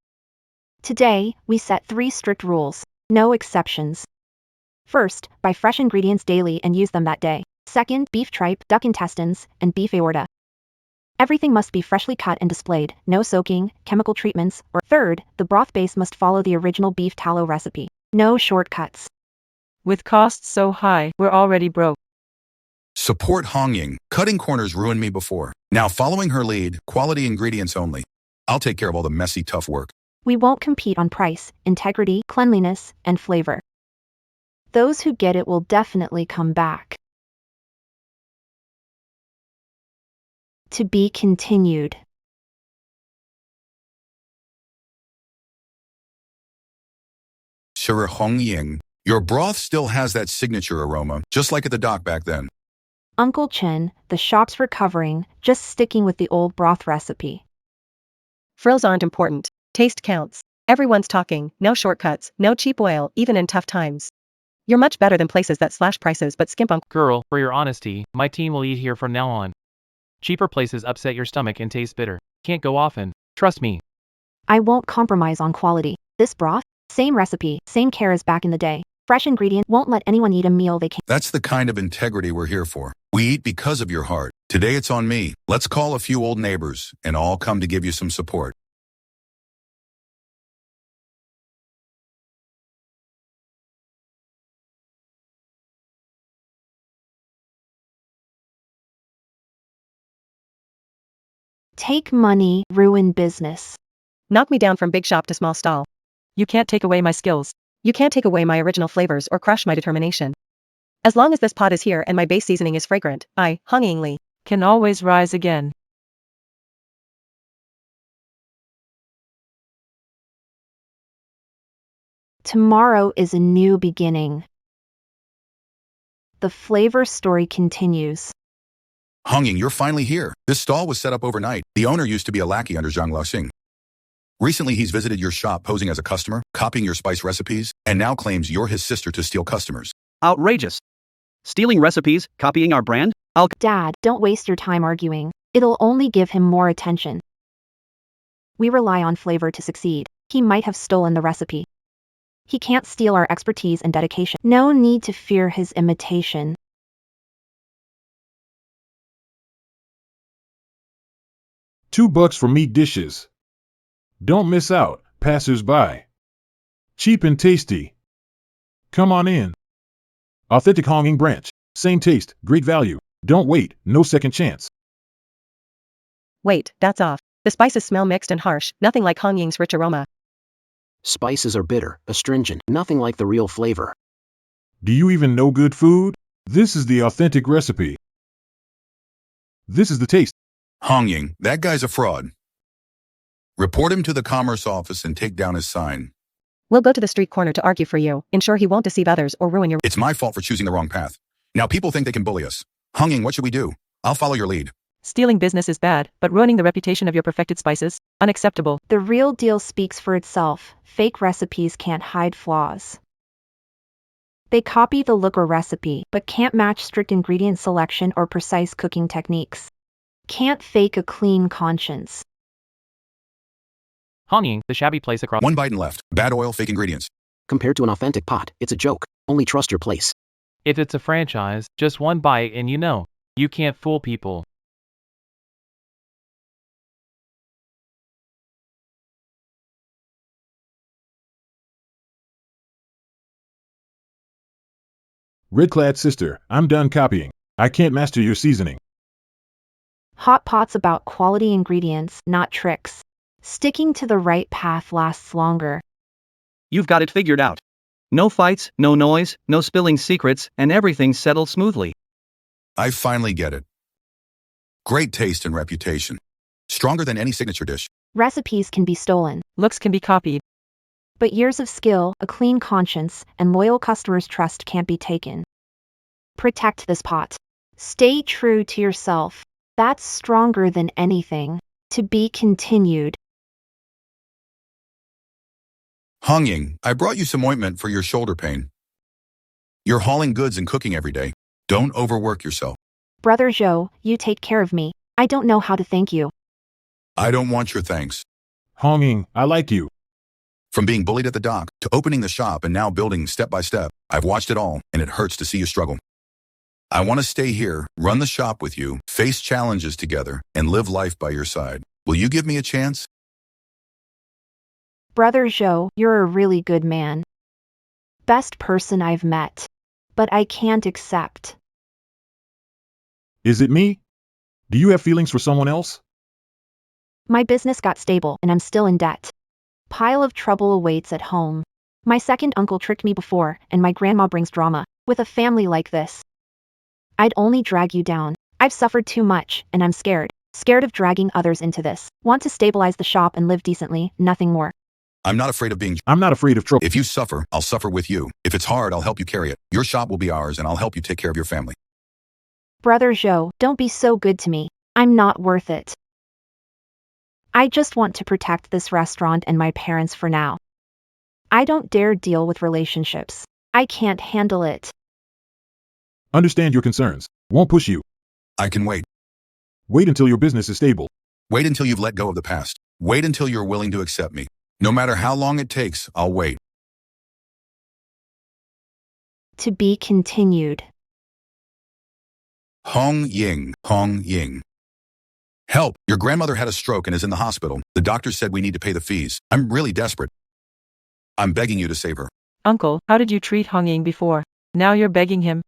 Today, we set 3 strict rules. No exceptions. First, buy fresh ingredients daily and use them that day. Second, beef tripe, duck intestines, and beef aorta. Everything must be freshly cut and displayed, no soaking, chemical treatments, or third, the broth base must follow the original beef tallow recipe. No shortcuts. With costs so high, we're already broke. Support Hong Ying. Cutting corners ruined me before. Now following her lead, quality ingredients only. I'll take care of all the messy, tough work. We won't compete on price, integrity, cleanliness, and flavor. Those who get it will definitely come back. To be continued. Sir Hong Ying, your broth still has that signature aroma, just like at the dock back then. Uncle Chen, the shop's recovering, just sticking with the old broth recipe. Frills aren't important. Taste counts. Everyone's talking, no shortcuts, no cheap oil, even in tough times. You're much better than places that slash prices but skimp on. Girl, for your honesty, my team will eat here from now on. Cheaper places upset your stomach and taste bitter. Can't go often. Trust me. I won't compromise on quality. This broth, same recipe, same care as back in the day. Fresh ingredient, won't let anyone eat a meal they can't. That's the kind of integrity we're here for. We eat because of your heart. Today it's on me. Let's call a few old neighbors and all come to give you some support. Take money, ruin business. Knock me down from big shop to small stall. You can't take away my skills. You can't take away my original flavors or crush my determination. As long as this pot is here and my base seasoning is fragrant, I, hungingly, Can always rise again. Tomorrow is a new beginning. The flavor story continues. Honging, you're finally here. This stall was set up overnight. The owner used to be a lackey under Zhang Laoxing. Recently, he's visited your shop posing as a customer, copying your spice recipes, and now claims you're his sister to steal customers. Outrageous. Stealing recipes, copying our brand? Dad, don't waste your time arguing. It'll only give him more attention. We rely on flavor to succeed. He might have stolen the recipe. He can't steal our expertise and dedication. No need to fear his imitation. $2 for meat dishes. Don't miss out, passers-by. Cheap and tasty. Come on in. Authentic Honging branch. Same taste, great value. Don't wait, no second chance. wait, that's off. The spices smell mixed and harsh, nothing like Hongying's rich aroma. Spices are bitter, astringent, nothing like the real flavor. Do you even know good food? This is the authentic recipe. This is the taste. Hongying, that guy's a fraud. Report him to the commerce office and take down his sign. We'll go to the street corner to argue for you, ensure he won't deceive others or ruin your... It's my fault for choosing the wrong path. Now people think they can bully us. Hongying, what should we do? I'll follow your lead. Stealing business is bad, but ruining the reputation of your perfected spices? Unacceptable. The real deal speaks for itself. Fake recipes can't hide flaws. They copy the look or recipe, but can't match strict ingredient selection or precise cooking techniques. Can't fake a clean conscience. Honging, the shabby place across. One bite and left. Bad oil, fake ingredients. Compared to an authentic pot, it's a joke. Only trust your place. If it's a franchise, just one bite and you can't fool people. Red-clad sister, I'm done copying. I can't master your seasoning. Hot pot's about quality ingredients, not tricks. Sticking to the right path lasts longer. You've got it figured out. No fights, no noise, no spilling secrets, and everything's settled smoothly. I finally get it. Great taste and reputation. Stronger than any signature dish. Recipes can be stolen, Looks can be copied. but years of skill, a clean conscience, and loyal customers' trust can't be taken. Protect this pot. Stay true to yourself. That's stronger than anything. To be continued. Hongying, I brought you some ointment for your shoulder pain. You're hauling goods and cooking every day. Don't overwork yourself. Brother Zhou, you take care of me. I don't know how to thank you. I don't want your thanks. Honging, I like you. From being bullied at the dock, to opening the shop and now building step by step, I've watched it all, and it hurts to see you struggle. I want to stay here, run the shop with you, face challenges together, and live life by your side. Will you give me a chance? Brother Zhou, you're a really good man. Best person I've met. But I can't accept. Is it me? Do you have feelings for someone else? My business got stable and I'm still in debt. Pile of trouble awaits at home. My second uncle tricked me before, and my grandma brings drama. With a family like this, I'd only drag you down. I've suffered too much, and I'm scared. Scared of dragging others into this. Want to stabilize the shop and live decently, nothing more. I'm not afraid of being... I'm not afraid of trouble. If you suffer, I'll suffer with you. If it's hard, I'll help you carry it. Your shop will be ours, and I'll help you take care of your family. Brother Zhou, don't be so good to me. I'm not worth it. I just want to protect this restaurant and my parents for now. I don't dare deal with relationships. I can't handle it. Understand your concerns. Won't push you. I can wait. Wait until your business is stable. Wait until you've let go of the past. Wait until you're willing to accept me. No matter how long it takes, I'll wait. To be continued. Hongying, Hongying. Help! Your grandmother had a stroke and is in the hospital. The doctor said we need to pay the fees. I'm really desperate. I'm begging you to save her. Uncle, how did you treat Honging before? Now you're begging him.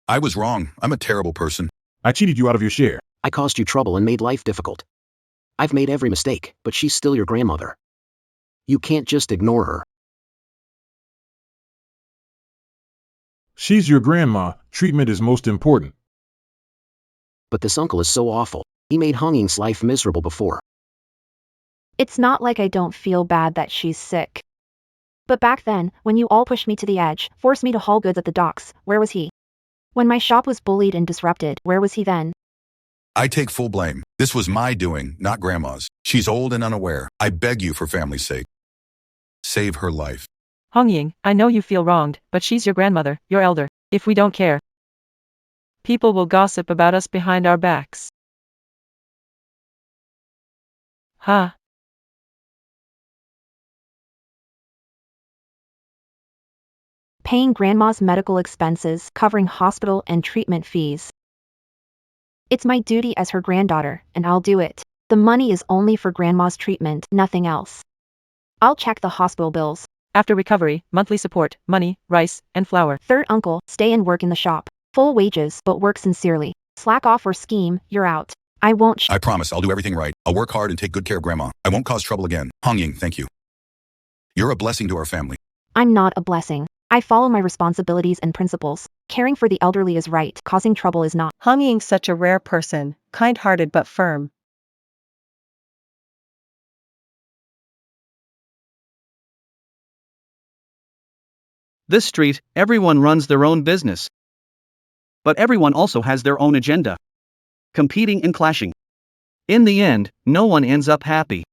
I was wrong. I'm a terrible person. I cheated you out of your share. I caused you trouble and made life difficult. I've made every mistake, but she's still your grandmother. You can't just ignore her. She's your grandma, treatment is most important. But this uncle is so awful. He made Hong Ying's life miserable before. It's not like I don't feel bad that she's sick. But back then, when you all pushed me to the edge, forced me to haul goods at the docks, where was he? When my shop was bullied and disrupted, where was he then? I take full blame. This was my doing, not Grandma's. She's old and unaware. I beg you for family's sake. Save her life. Hong Ying, I know you feel wronged, but she's your grandmother, your elder. If we don't care, people will gossip about us behind our backs. Ha. Paying grandma's medical expenses, covering hospital and treatment fees. It's my duty as her granddaughter, and I'll do it. The money is only for grandma's treatment, nothing else. I'll check the hospital bills. After recovery, monthly support, money, rice, and flour. Third uncle, stay and work in the shop. Full wages, but work sincerely. Slack off or scheme, you're out. I won't I promise I'll do everything right. I'll work hard and take good care of Grandma. I won't cause trouble again. Hong Ying, thank you. You're a blessing to our family. I'm not a blessing. I follow my responsibilities and principles. Caring for the elderly is right, causing trouble is not. Hong Ying's such a rare person, kind-hearted but firm. This street, everyone runs their own business. But everyone also has their own agenda. Competing and clashing. In the end, no one ends up happy.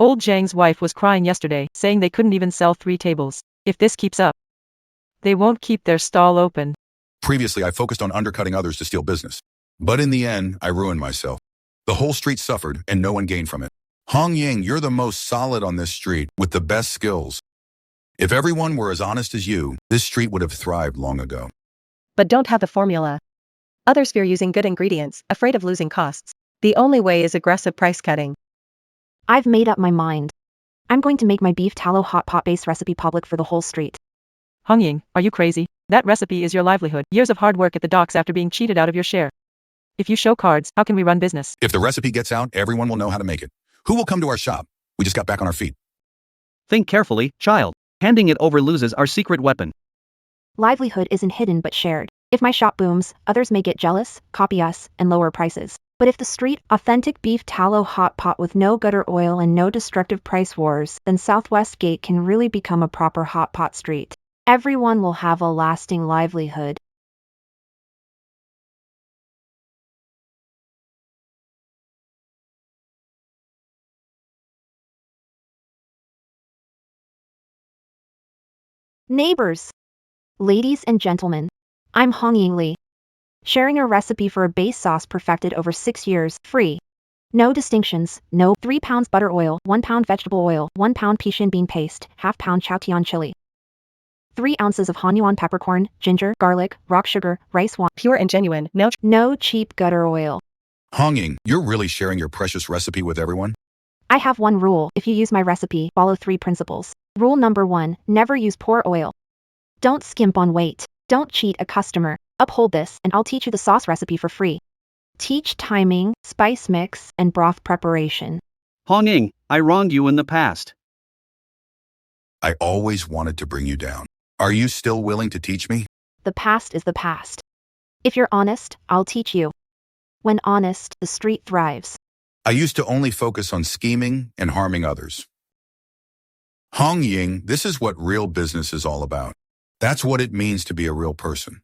Old Zhang's wife was crying yesterday, saying they couldn't even sell 3 tables. If this keeps up, they won't keep their stall open. Previously, I focused on undercutting others to steal business. But in the end, I ruined myself. The whole street suffered, and no one gained from it. Hong Ying, you're the most solid on this street, with the best skills. If everyone were as honest as you, this street would have thrived long ago. But don't have the formula. Others fear using good ingredients, afraid of losing costs. The only way is aggressive price cutting. I've made up my mind. I'm going to make my beef tallow hot pot base recipe public for the whole street. Hong Ying, are you crazy? That recipe is your livelihood, years of hard work at the docks after being cheated out of your share. If you show cards, how can we run business? If the recipe gets out, everyone will know how to make it. Who will come to our shop? We just got back on our feet. Think carefully, child. Handing it over loses our secret weapon. Livelihood isn't hidden but shared. If my shop booms, others may get jealous, copy us, and lower prices. But if the street, authentic beef tallow hot pot with no gutter oil and no destructive price wars, then Southwest Gate can really become a proper hot pot street. Everyone will have a lasting livelihood. Neighbors, ladies and gentlemen, I'm Hong Ying Li. Sharing a recipe for a base sauce perfected over 6 years, free. No distinctions, no 3 pounds butter oil, 1 pound vegetable oil, 1 pound Pechin bean paste, half pound Chaotian chili. 3 ounces of Hanyuan peppercorn, ginger, garlic, rock sugar, rice wine. Pure and genuine, No cheap gutter oil. Hong Ying, you're really sharing your precious recipe with everyone? I have one rule: if you use my recipe, follow 3 principles. Rule number 1, never use poor oil. Don't skimp on weight. Don't cheat a customer. Uphold this, and I'll teach you the sauce recipe for free. Teach timing, spice mix, and broth preparation. Hong Ying, I wronged you in the past. I always wanted to bring you down. Are you still willing to teach me? The past is the past. If you're honest, I'll teach you. When honest, the street thrives. I used to only focus on scheming and harming others. Hong Ying, this is what real business is all about. That's what it means to be a real person.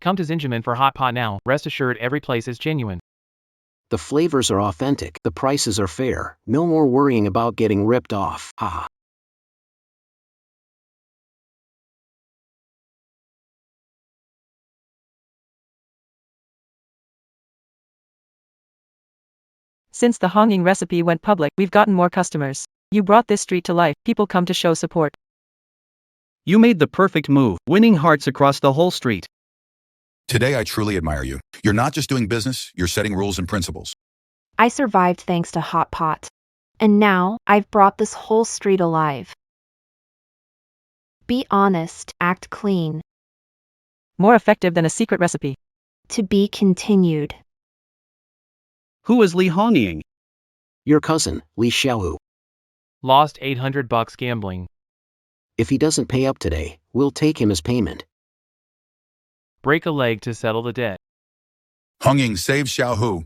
Come to Zinjaman for hot pot now. Rest assured every place is genuine. The flavors are authentic, the prices are fair, no more worrying about getting ripped off. Ha. Since the Hong Ying recipe went public, we've gotten more customers. You brought this street to life, people come to show support. You made the perfect move, winning hearts across the whole street. Today I truly admire you. You're not just doing business, you're setting rules and principles. I survived thanks to Hot Pot. And now, I've brought this whole street alive. Be honest, act clean. More effective than a secret recipe. To be continued. Who is Li Hongying? Your cousin, Li Xiaohu. Lost $800 gambling. If he doesn't pay up today, we'll take him as payment. Break a leg to settle the debt. Hongying saved Xiaohu.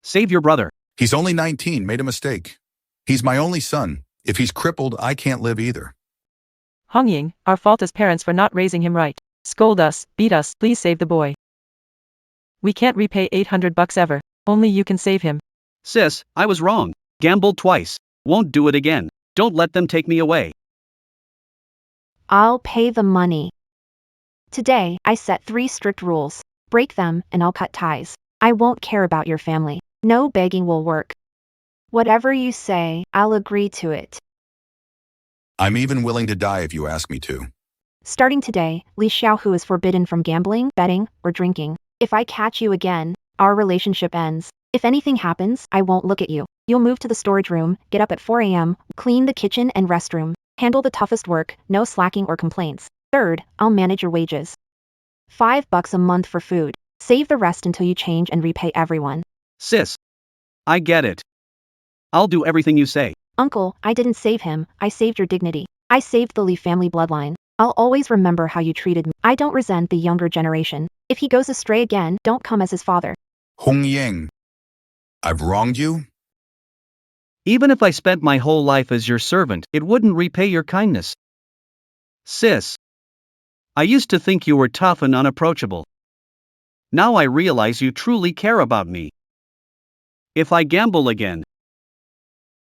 Save your brother. He's only 19, made a mistake. He's my only son. If he's crippled, I can't live either. Hongying, our fault as parents for not raising him right. Scold us, beat us, please save the boy. We can't repay $800 ever. Only you can save him. Sis, I was wrong. Gambled twice. Won't do it again. Don't let them take me away. I'll pay the money. Today, I set 3 strict rules. Break them, and I'll cut ties. I won't care about your family. No begging will work. Whatever you say, I'll agree to it. I'm even willing to die if you ask me to. Starting today, Li Xiaohu is forbidden from gambling, betting, or drinking. If I catch you again, our relationship ends. If anything happens, I won't look at you. You'll move to the storage room, get up at 4 a.m., clean the kitchen and restroom, handle the toughest work, no slacking or complaints. Third, I'll manage your wages. $5 a month for food. Save the rest until you change and repay everyone. Sis. I get it. I'll do everything you say. Uncle, I didn't save him, I saved your dignity. I saved the Li family bloodline. I'll always remember how you treated me. I don't resent the younger generation. If he goes astray again, don't come as his father. Hongying, I've wronged you? Even if I spent my whole life as your servant, it wouldn't repay your kindness. Sis. I used to think you were tough and unapproachable. Now I realize you truly care about me. If I gamble again,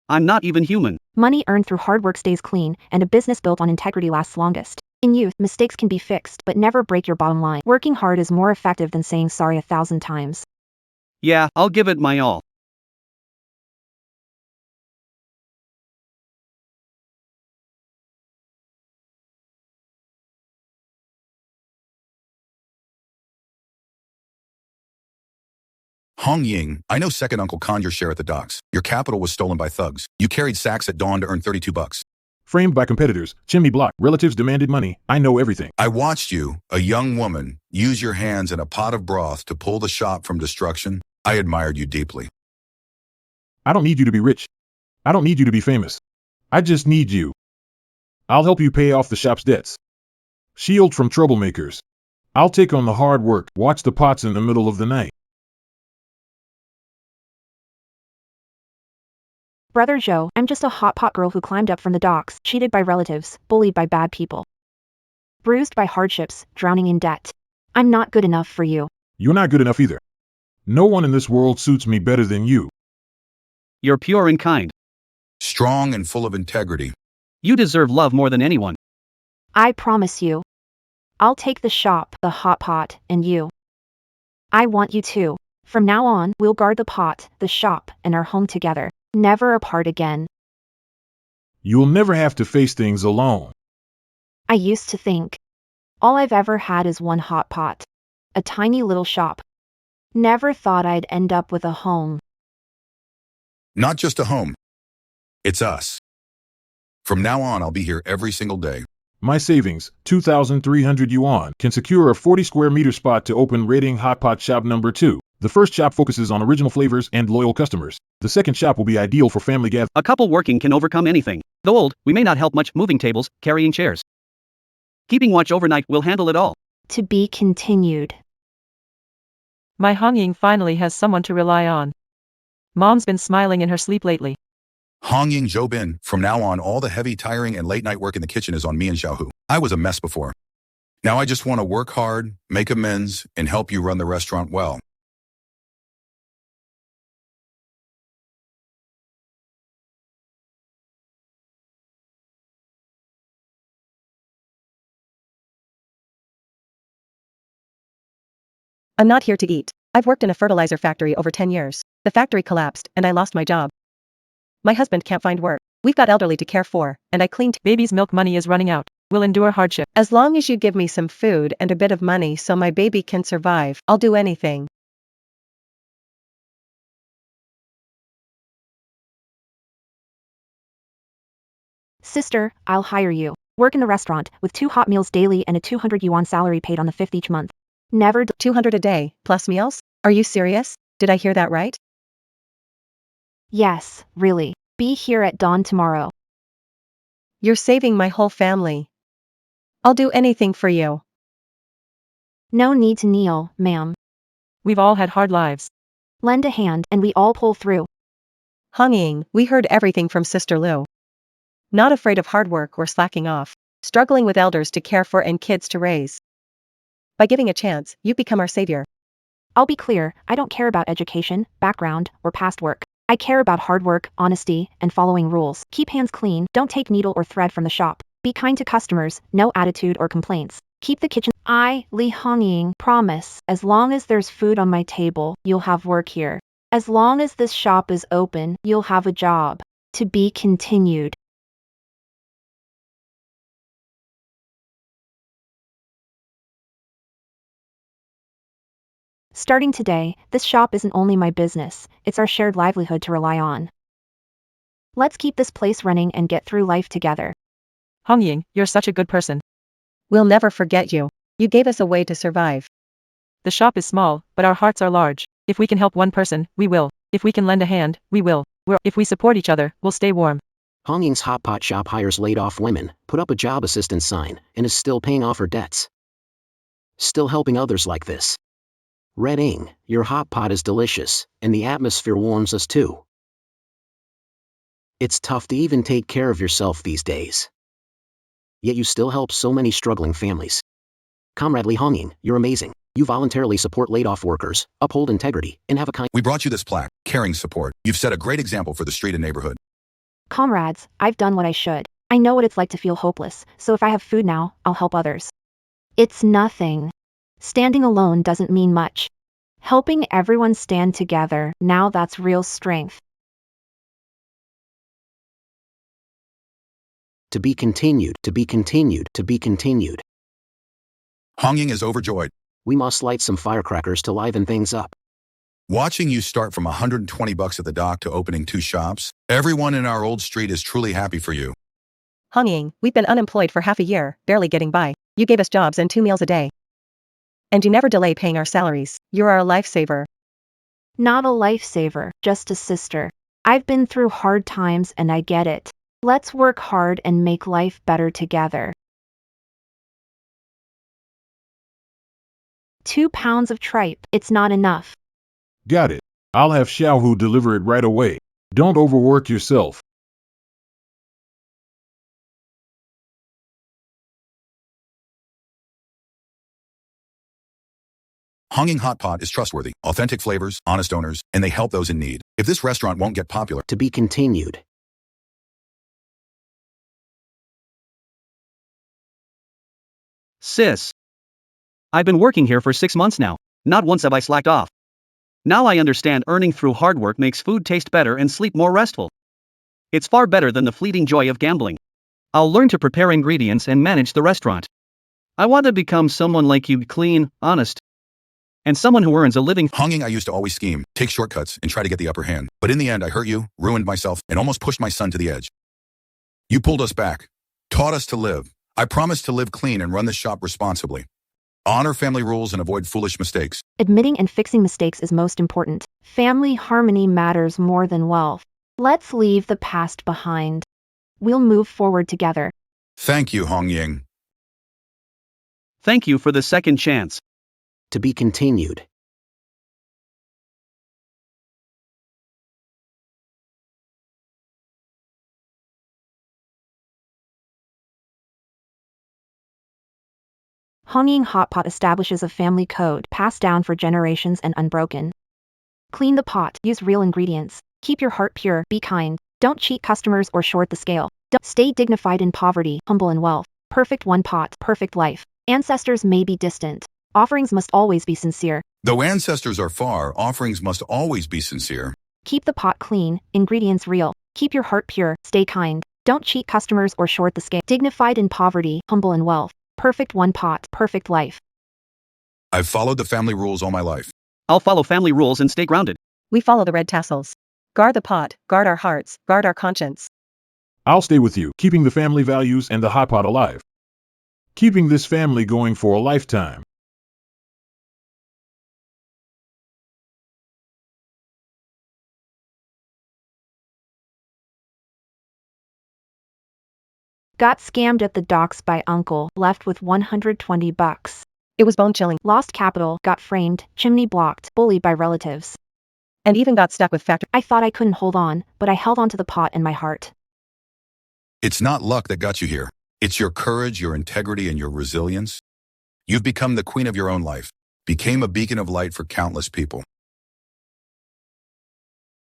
I'm not even human. Money earned through hard work stays clean, and a business built on integrity lasts longest. In youth, mistakes can be fixed, but never break your bottom line. Working hard is more effective than saying sorry 1,000 times. Yeah, I'll give it my all. Hongying, I know second Uncle conned your share at the docks. Your capital was stolen by thugs. You carried sacks at dawn to earn $32. Framed by competitors, chimney block, relatives demanded money. I know everything. I watched you, a young woman, use your hands in a pot of broth to pull the shop from destruction. I admired you deeply. I don't need you to be rich. I don't need you to be famous. I just need you. I'll help you pay off the shop's debts. Shield from troublemakers. I'll take on the hard work, watch the pots in the middle of the night. Brother Joe, I'm just a hot pot girl who climbed up from the docks, cheated by relatives, bullied by bad people. Bruised by hardships, drowning in debt. I'm not good enough for you. You're not good enough either. No one in this world suits me better than you. You're pure and kind. Strong and full of integrity. You deserve love more than anyone. I promise you. I'll take the shop, the hot pot, and you. I want you to. From now on, we'll guard the pot, the shop, and our home together. Never apart again. You'll never have to face things alone. I used to think. All I've ever had is one hot pot. A tiny little shop. Never thought I'd end up with a home. Not just a home. It's us. From now on, I'll be here every single day. My savings, 2,300 yuan, can secure a 40 square meter spot to open Rating Hot Pot Shop number 2. The first shop focuses on original flavors and loyal customers. The second shop will be ideal for family gatherings. A couple working can overcome anything. Though old, we may not help much moving tables, carrying chairs. Keeping watch overnight will handle it all. To be continued. My Hongying finally has someone to rely on. Mom's been smiling in her sleep lately. Hongying Zhoubin, from now on, all the heavy, tiring, and late night work in the kitchen is on me and Xiaohu. I was a mess before. Now I just want to work hard, make amends, and help you run the restaurant well. I'm not here to eat. I've worked in a fertilizer factory over 10 years. The factory collapsed, and I lost my job. My husband can't find work. We've got elderly to care for, and I cleaned. Baby's milk money is running out. We'll endure hardship. As long as you give me some food and a bit of money so my baby can survive, I'll do anything. Sister, I'll hire you. Work in the restaurant, with 2 hot meals daily and a 200 yuan salary paid on the 5th each month. Never 200 a day, plus meals? Are you serious? Did I hear that right? Yes, really. Be here at dawn tomorrow. You're saving my whole family. I'll do anything for you. No need to kneel, ma'am. We've all had hard lives. Lend a hand and we all pull through. Hong Ying, we heard everything from Sister Lu. Not afraid of hard work or slacking off, struggling with elders to care for and kids to raise. By giving a chance, you become our savior. I'll be clear, I don't care about education, background, or past work. I care about hard work, honesty, and following rules. Keep hands clean, don't take needle or thread from the shop. Be kind to customers, no attitude or complaints. Keep the kitchen. I, Li Hongying, promise, as long as there's food on my table, you'll have work here. As long as this shop is open, you'll have a job. To be continued. Starting today, this shop isn't only my business, it's our shared livelihood to rely on. Let's keep this place running and get through life together. Hong Ying, you're such a good person. We'll never forget you. You gave us a way to survive. The shop is small, but our hearts are large. If we can help one person, we will. If we can lend a hand, we will. If we support each other, we'll stay warm. Hong Ying's hot pot shop hires laid off women, put up a job assistance sign, and is still paying off her debts. Still helping others like this. Red Ing, your hot pot is delicious, and the atmosphere warms us too. It's tough to even take care of yourself these days. Yet you still help so many struggling families. Comrade Li Hongying, you're amazing. You voluntarily support laid-off workers, uphold integrity, and have a kind. We brought you this plaque, caring support. You've set a great example for the street and neighborhood. Comrades, I've done what I should. I know what it's like to feel hopeless, so if I have food now, I'll help others. It's nothing. Standing alone doesn't mean much. Helping everyone stand together, now that's real strength. To be continued, to be continued, to be continued. Hongying is overjoyed. We must light some firecrackers to liven things up. Watching you start from $120 at the dock to opening 2 shops, everyone in our old street is truly happy for you. Hong Ying, we've been unemployed for half a year, barely getting by. You gave us jobs and 2 meals a day. And you never delay paying our salaries. You're our lifesaver. Not a lifesaver, just a sister. I've been through hard times and I get it. Let's work hard and make life better together. 2 pounds of tripe, it's not enough. Got it. I'll have Xiaohu deliver it right away. Don't overwork yourself. Hongying Hot Pot is trustworthy, authentic flavors, honest owners, and they help those in need. If this restaurant won't get popular, To be continued. Sis. I've been working here for 6 months now. Not once have I slacked off. Now I understand earning through hard work makes food taste better and sleep more restful. It's far better than the fleeting joy of gambling. I'll learn to prepare ingredients and manage the restaurant. I want to become someone like you, clean, honest, and someone who earns a living. Hongying, I used to always scheme, take shortcuts, and try to get the upper hand. But in the end, I hurt you, ruined myself, and almost pushed my son to the edge. You pulled us back, taught us to live. I promised to live clean and run this shop responsibly. Honor family rules and avoid foolish mistakes. Admitting and fixing mistakes is most important. Family harmony matters more than wealth. Let's leave the past behind. We'll move forward together. Thank you, Hongying. Thank you for the second chance. To be continued. Hongying Hot Pot establishes a family code passed down for generations and unbroken. Clean the pot, use real ingredients, keep your heart pure, be kind, don't cheat customers or short the scale. Don't stay dignified in poverty, humble in wealth. Perfect one pot, perfect life. Ancestors may be distant. Offerings must always be sincere. Though ancestors are far, offerings must always be sincere. Keep the pot clean, ingredients real. Keep your heart pure, stay kind. Don't cheat customers or short the scale. Dignified in poverty, humble in wealth. Perfect one pot, perfect life. I've followed the family rules all my life. I'll follow family rules and stay grounded. We follow the red tassels. Guard the pot, guard our hearts, guard our conscience. I'll stay with you, keeping the family values and the hot pot alive. Keeping this family going for a lifetime. Got scammed at the docks by uncle, left with 120 bucks. It was bone-chilling. Lost capital, got framed, chimney blocked, bullied by relatives. And even got stuck with factory. I thought I couldn't hold on, but I held onto the pot in my heart. It's not luck that got you here. It's your courage, your integrity, and your resilience. You've become the queen of your own life, became a beacon of light for countless people.